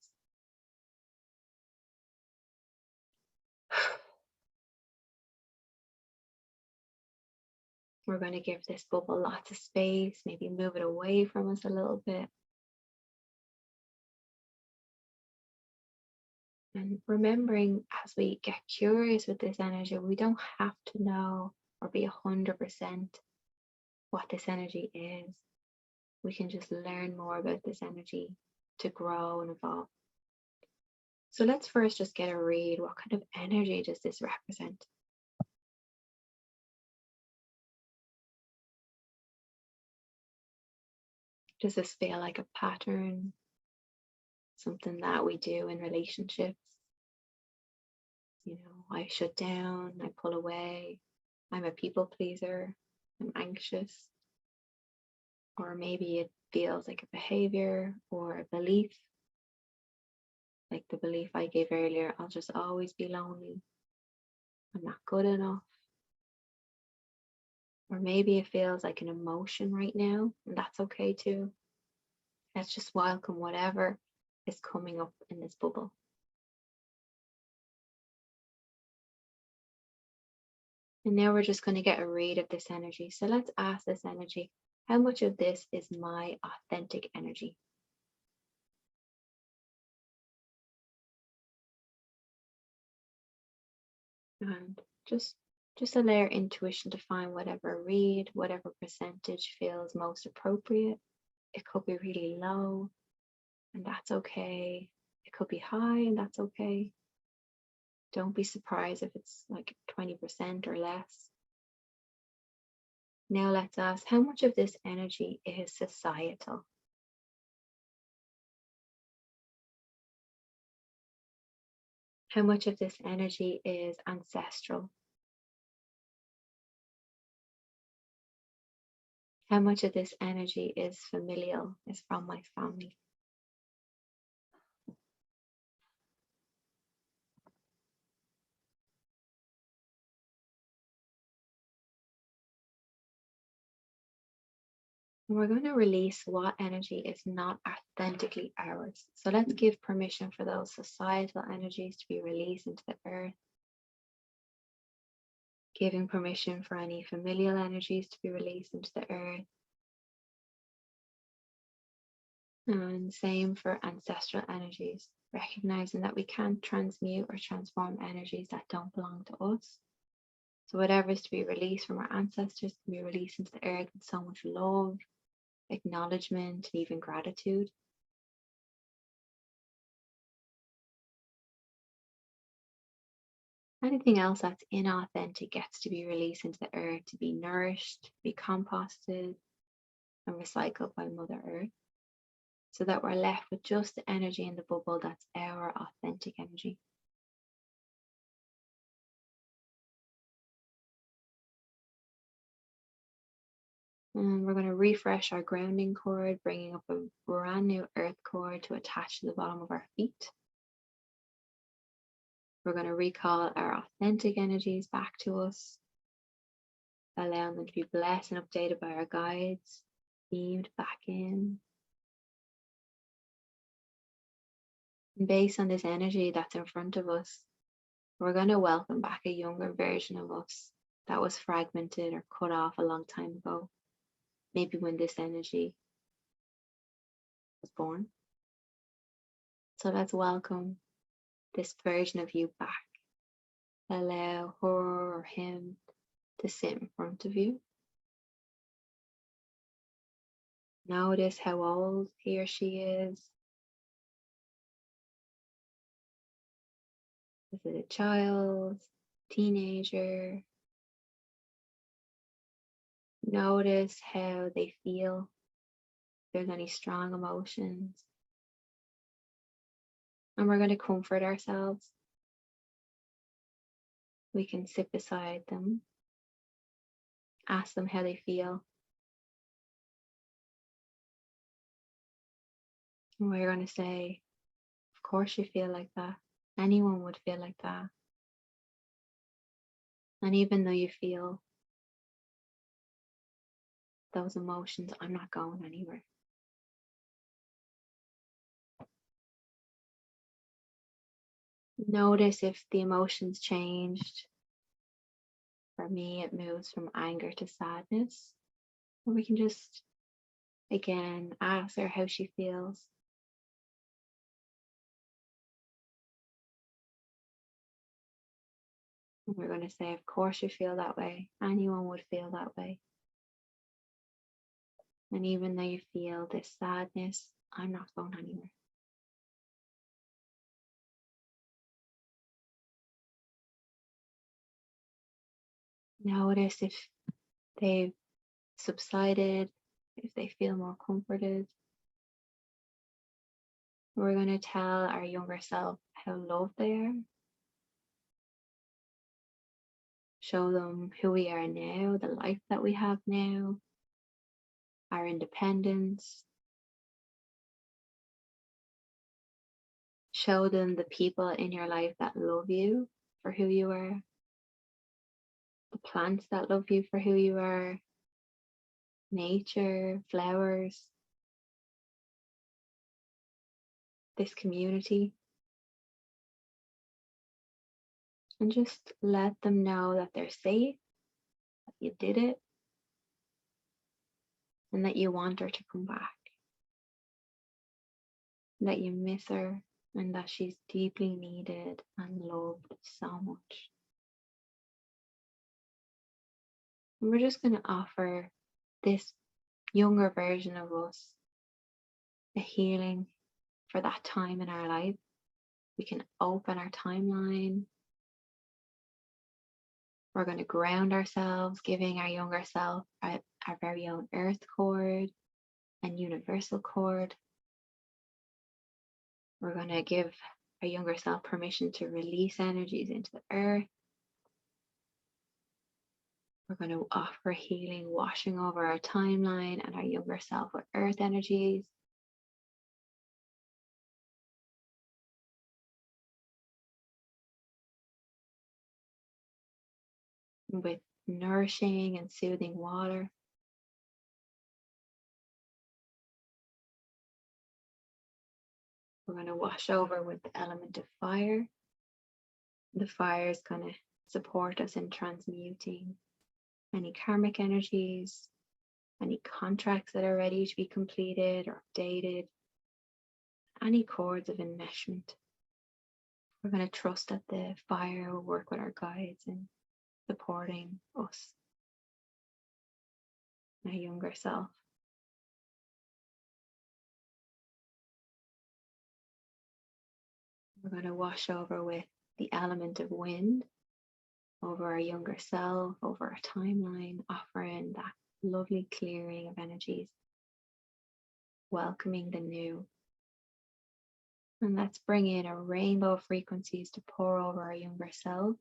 We're going to give this bubble lots of space, maybe move it away from us a little bit. And remembering as we get curious with this energy, we don't have to know or be 100% what this energy is. We can just learn more about this energy to grow and evolve. So let's first just get a read. What kind of energy does this represent? Does this feel like a pattern? Something that we do in relationships? I shut down, I pull away, I'm a people pleaser, I'm anxious. Or maybe it feels like a behavior or a belief, like the belief I gave earlier, I'll just always be lonely, I'm not good enough. Or maybe it feels like an emotion right now, and that's okay too. Let's just welcome whatever is coming up in this bubble. And now we're just going to get a read of this energy. So let's ask this energy, how much of this is my authentic energy? And just allow your intuition to find whatever read, whatever percentage feels most appropriate. It could be really low, and that's okay. It could be high, and that's okay. Don't be surprised if it's like 20% or less. Now let's ask, how much of this energy is societal? How much of this energy is ancestral? How much of this energy is familial, is from my family? And we're going to release what energy is not authentically ours. So let's give permission for those societal energies to be released into the earth. Giving permission for any familial energies to be released into the earth. And same for ancestral energies, recognizing that we can't transmute or transform energies that don't belong to us. So whatever is to be released from our ancestors can be released into the earth with so much love, acknowledgement, and even gratitude. Anything else that's inauthentic gets to be released into the earth to be nourished, be composted, and recycled by Mother Earth, so that we're left with just the energy in the bubble that's our authentic energy. And we're going to refresh our grounding cord, bringing up a brand new earth cord to attach to the bottom of our feet. We're going to recall our authentic energies back to us, allowing them to be blessed and updated by our guides, beamed back in. And based on this energy that's in front of us, we're going to welcome back a younger version of us that was fragmented or cut off a long time ago. Maybe when this energy was born. So let's welcome this version of you back. Allow her or him to sit in front of you. Notice how old he or she is. Is it a child, teenager? Notice how they feel. If there's any strong emotions. And we're going to comfort ourselves. We can sit beside them, ask them how they feel. And we're going to say, of course you feel like that. Anyone would feel like that. And even though you feel those emotions, I'm not going anywhere. Notice if the emotions changed. For me, it moves from anger to sadness. Or we can just, again, ask her how she feels. And we're going to say, of course you feel that way. Anyone would feel that way. And even though you feel this sadness, I'm not going anywhere. Notice if they've subsided, if they feel more comforted. We're going to tell our younger self how loved they are. Show them who we are now, the life that we have now, our independence. Show them the people in your life that love you for who you are, the plants that love you for who you are, nature, flowers, this community. And just let them know that they're safe, that you did it, and that you want her to come back, that you miss her, and that she's deeply needed and loved so much. And we're just going to offer this younger version of us a healing for that time in our life. We can open our timeline. We're going to ground ourselves, giving our younger self our very own earth cord and universal cord. We're going to give our younger self permission to release energies into the earth. We're going to offer healing, washing over our timeline and our younger self with earth energies. With nourishing and soothing water. We're going to wash over with the element of fire. The fire is going to support us in transmuting any karmic energies, any contracts that are ready to be completed or updated, any cords of enmeshment. We're going to trust that the fire will work with our guides in supporting us, our younger self. We're going to wash over with the element of wind over our younger self, over our timeline, offering that lovely clearing of energies, welcoming the new. And let's bring in a rainbow of frequencies to pour over our younger self,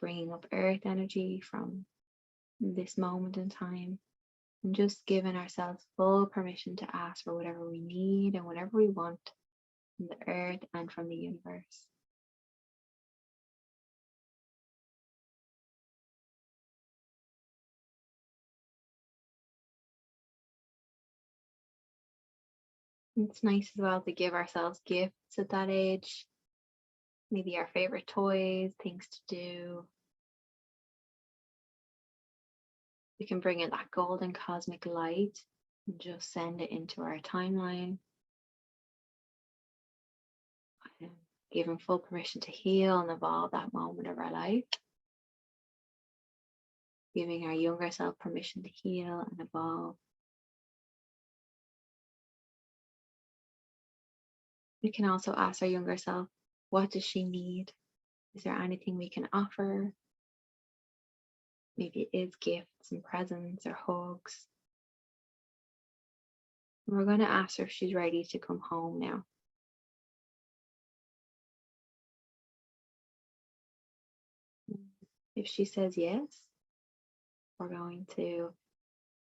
bringing up earth energy from this moment in time, and just giving ourselves full permission to ask for whatever we need and whatever we want from the earth and from the universe. It's nice as well to give ourselves gifts at that age. Maybe our favorite toys, things to do. We can bring in that golden cosmic light and just send it into our timeline. And giving full permission to heal and evolve that moment of our life. Giving our younger self permission to heal and evolve. We can also ask our younger self, what does she need? Is there anything we can offer? Maybe it is gifts and presents or hugs. And we're going to ask her if she's ready to come home now. If she says yes, we're going to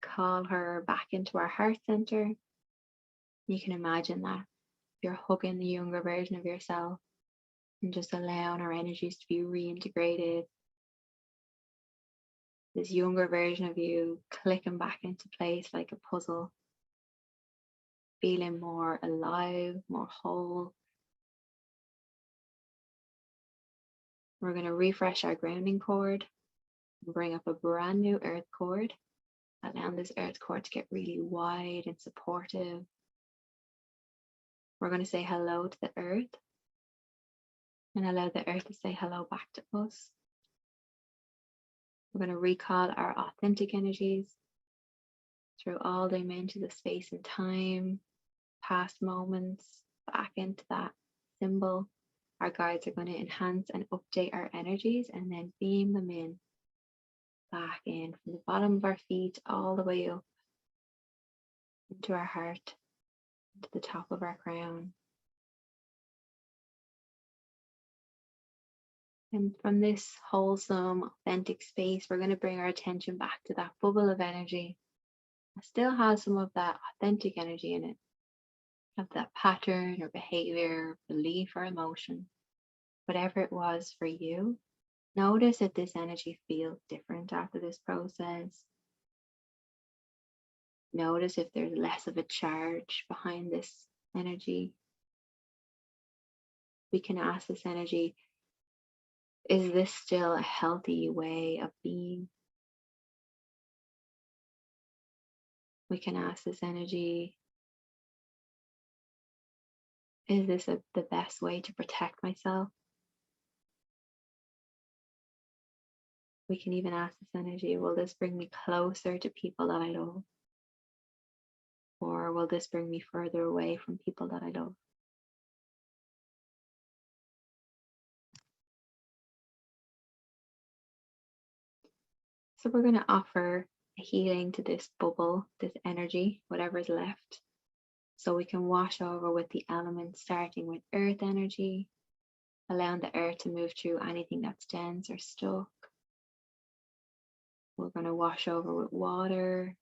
call her back into our heart center. You can imagine that you're hugging the younger version of yourself and just allowing our energies to be reintegrated, this younger version of you clicking back into place like a puzzle, feeling more alive, more whole. We're going to refresh our grounding cord and bring up a brand new earth cord, allowing this earth cord to get really wide and supportive. We're going to say hello to the earth and allow the earth to say hello back to us. We're going to recall our authentic energies through all dimensions of space and time, past moments, back into that symbol. Our guides are going to enhance and update our energies and then beam them in, back in from the bottom of our feet all the way up into our heart, into the top of our crown. And from this wholesome, authentic space, we're going to bring our attention back to that bubble of energy that still has some of that authentic energy in it, of that pattern or behavior, belief or emotion, whatever it was for you. Notice that this energy feels different after this process. Notice if there's less of a charge behind this energy. We can ask this energy, is this still a healthy way of being? We can ask this energy, is this the best way to protect myself? We can even ask this energy, will this bring me closer to people that I love? Or will this bring me further away from people that I love? So we're going to offer a healing to this bubble, this energy, whatever's left. So we can wash over with the elements, starting with earth energy, allowing the earth to move through anything that's dense or stuck. We're going to wash over with water,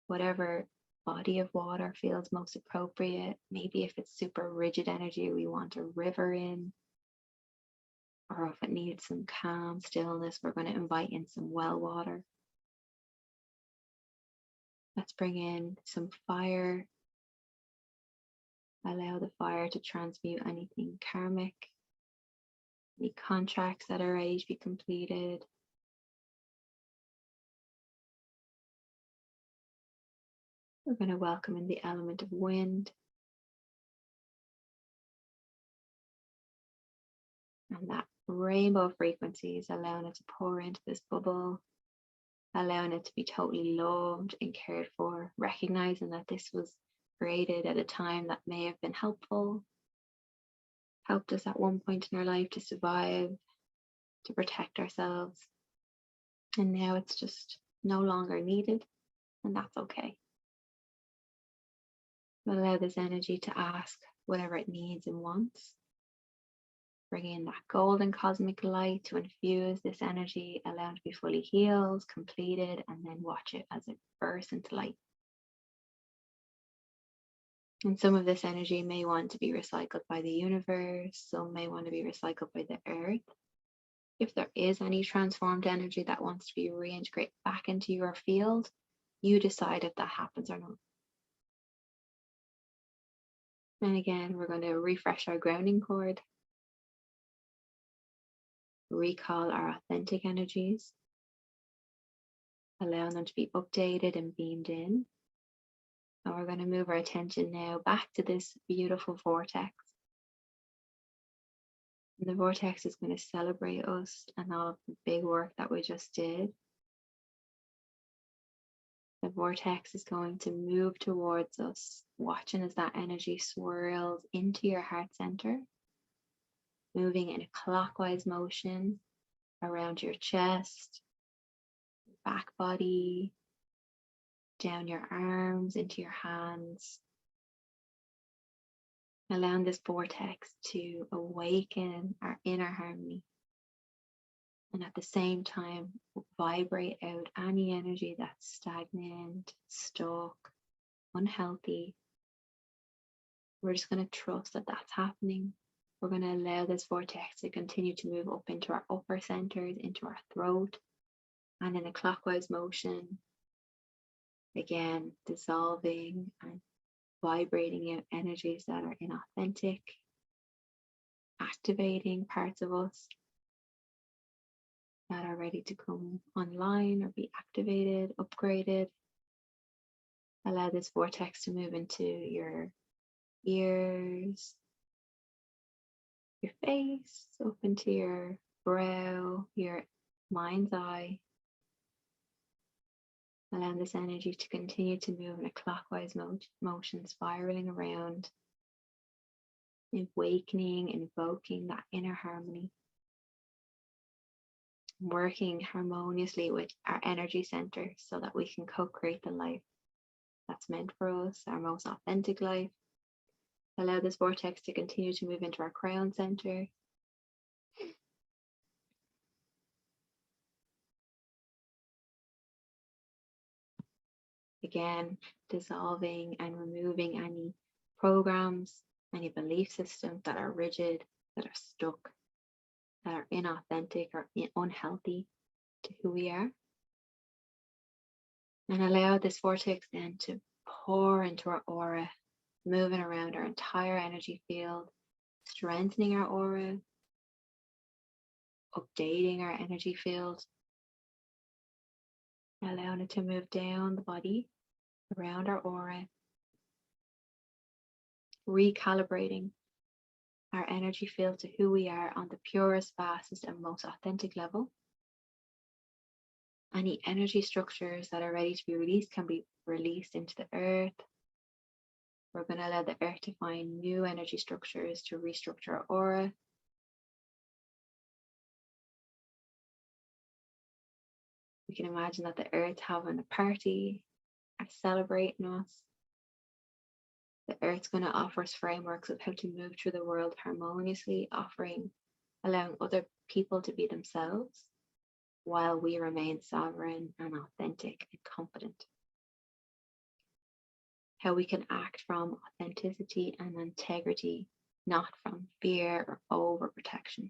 whatever body of water feels most appropriate. Maybe if it's super rigid energy, we want a river in. Or if it needs some calm stillness, we're going to invite in some well water. Let's bring in some fire. Allow the fire to transmute anything karmic, any contracts that are ready to be completed. We're going to welcome in the element of wind. And that rainbow frequencies, allowing it to pour into this bubble, allowing it to be totally loved and cared for, recognizing that this was created at a time that may have been helpful, helped us at one point in our life to survive, to protect ourselves. And now it's just no longer needed, and that's okay. We'll allow this energy to ask whatever it needs and wants. Bring in that golden cosmic light to infuse this energy, allow it to be fully healed, completed, and then watch it as it bursts into light. And some of this energy may want to be recycled by the universe, some may want to be recycled by the earth. If there is any transformed energy that wants to be reintegrated back into your field, you decide if that happens or not. And again, we're going to refresh our grounding cord. Recall our authentic energies, allowing them to be updated and beamed in. And we're going to move our attention now back to this beautiful vortex. And the vortex is going to celebrate us and all of the big work that we just did. The vortex is going to move towards us, watching as that energy swirls into your heart center, moving in a clockwise motion around your chest, back body, down your arms, into your hands, allowing this vortex to awaken our inner harmony and at the same time vibrate out any energy that's stagnant, stuck, unhealthy. We're just going to trust that that's happening. We're going to allow this vortex to continue to move up into our upper centers, into our throat, And in a clockwise motion, again, dissolving and vibrating out energies that are inauthentic, activating parts of us that are ready to come online or be activated, upgraded. Allow this vortex to move into your ears, your face, up into your brow, your mind's eye. Allowing this energy to continue to move in a clockwise motion, spiraling around, awakening, invoking that inner harmony, working harmoniously with our energy center so that we can co-create the life that's meant for us, our most authentic life. Allow this vortex to continue to move into our crown center. Again, dissolving and removing any programs, any belief systems that are rigid, that are stuck, that are inauthentic or unhealthy to who we are. And allow this vortex then to pour into our aura, moving around our entire energy field, strengthening our aura, updating our energy field, allowing it to move down the body, around our aura, recalibrating our energy field to who we are on the purest, fastest, and most authentic level. Any energy structures that are ready to be released can be released into the earth. We're going to allow the earth to find new energy structures to restructure our aura. We can imagine that the earth having a party, are celebrating us. The earth's going to offer us frameworks of how to move through the world harmoniously, allowing other people to be themselves while we remain sovereign and authentic and confident. How we can act from authenticity and integrity, not from fear or overprotection.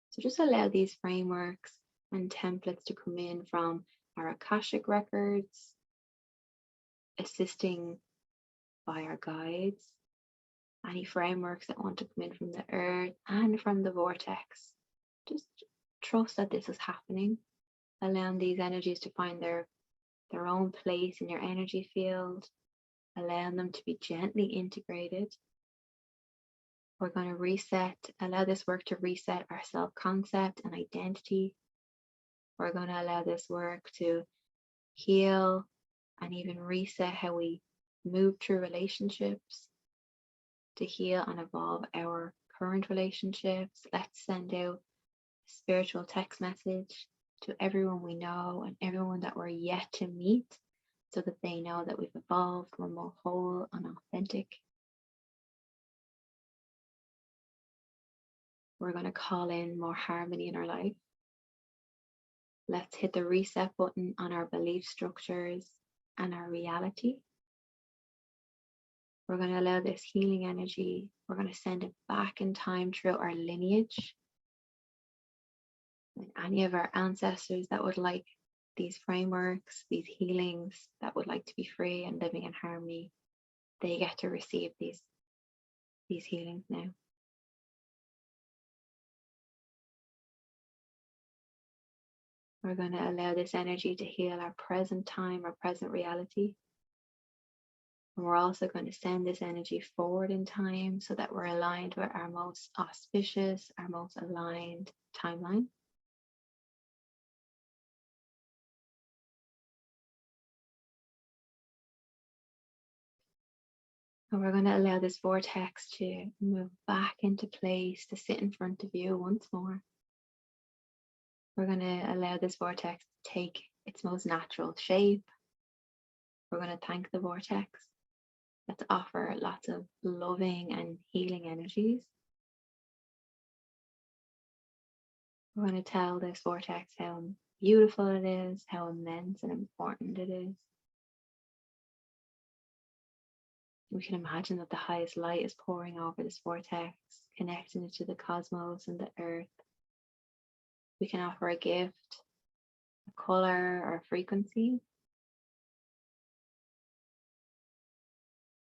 So just allow these frameworks and templates to come in from our Akashic records, assisting by our guides, any frameworks that want to come in from the earth and from the vortex. Just trust that this is happening, allowing these energies to find their own place in your energy field, allowing them to be gently integrated. We're going to allow this work to reset our self-concept and identity. We're going to allow this work to heal and even reset how we move through relationships, to heal and evolve our current relationships. Let's send out a spiritual text message to everyone we know and everyone that we're yet to meet, so that they know that we've evolved, we're more whole and authentic. We're going to call in more harmony in our life. Let's hit the reset button on our belief structures and our reality. We're going to allow this healing energy, we're going to send it back in time through our lineage. And any of our ancestors that would like these frameworks, these healings, that would like to be free and living in harmony, they get to receive these healings now. We're going to allow this energy to heal our present time, our present reality. And we're also going to send this energy forward in time so that we're aligned with our most auspicious, our most aligned timeline. And we're going to allow this vortex to move back into place, to sit in front of you once more. We're going to allow this vortex to take its most natural shape. We're going to thank the vortex. Let's offer lots of loving and healing energies. We're going to tell this vortex how beautiful it is, how immense and important it is. We can imagine that the highest light is pouring over this vortex, connecting it to the cosmos and the earth. We can offer a gift a color or frequency.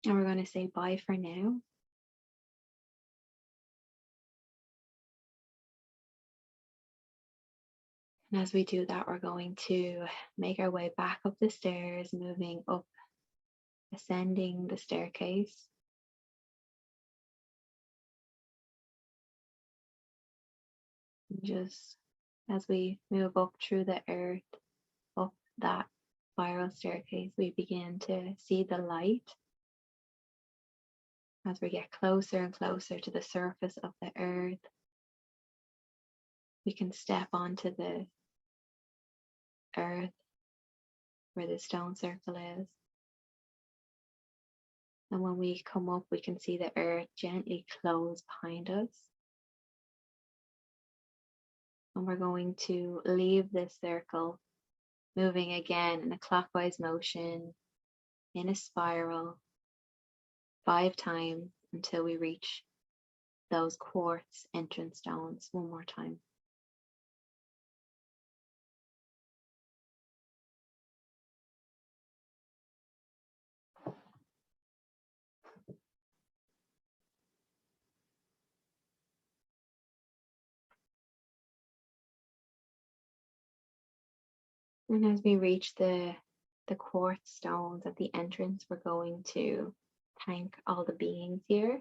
And we're going to say bye for now. And as we do that, we're going to make our way back up the stairs, moving up, ascending the staircase. And just as we move up through the earth, up that spiral staircase, we begin to see the light. As we get closer and closer to the surface of the earth, we can step onto the earth where the stone circle is. And when we come up, we can see the earth gently close behind us. And we're going to leave this circle, moving again in a clockwise motion, in a spiral, 5 times until we reach those quartz entrance stones one more time. And as we reach the quartz stones at the entrance, we're going to thank all the beings here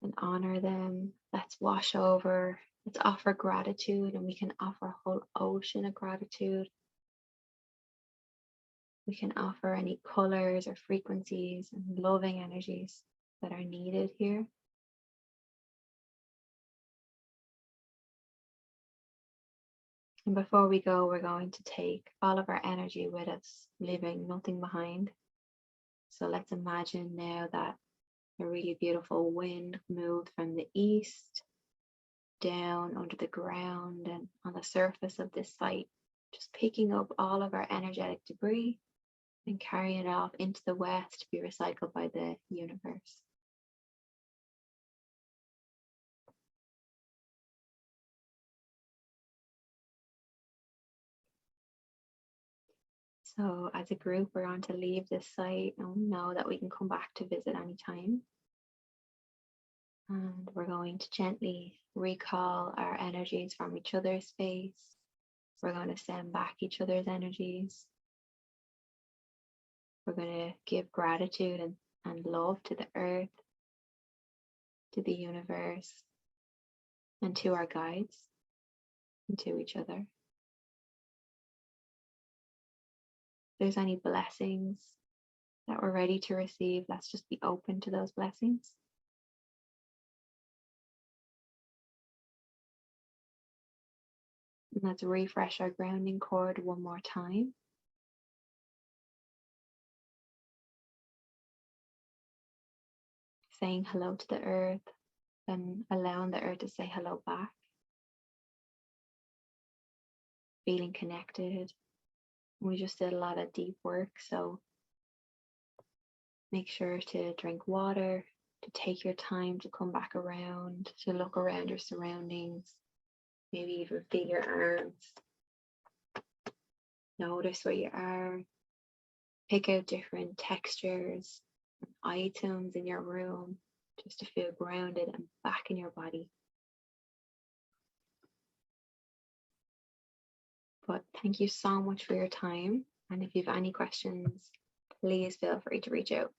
and honor them. Let's wash over, let's offer gratitude, and we can offer a whole ocean of gratitude. We can offer any colors or frequencies and loving energies that are needed here. And before we go, we're going to take all of our energy with us, leaving nothing behind. So let's imagine now that a really beautiful wind moved from the east down under the ground and on the surface of this site, just picking up all of our energetic debris and carrying it off into the west to be recycled by the universe. So as a group, we're going to leave this site and know that we can come back to visit anytime. And we're going to gently recall our energies from each other's space. We're going to send back each other's energies. We're going to give gratitude and love to the earth, to the universe, and to our guides, and to each other. If there's any blessings that we're ready to receive, let's just be open to those blessings. And let's refresh our grounding cord one more time. Saying hello to the earth, and allowing the earth to say hello back. Feeling connected. We just did a lot of deep work, so make sure to drink water, to take your time to come back around, to look around your surroundings, maybe even feel your arms. Notice where you are. Pick out different textures, items in your room, just to feel grounded and back in your body. But thank you so much for your time. And if you have any questions, please feel free to reach out.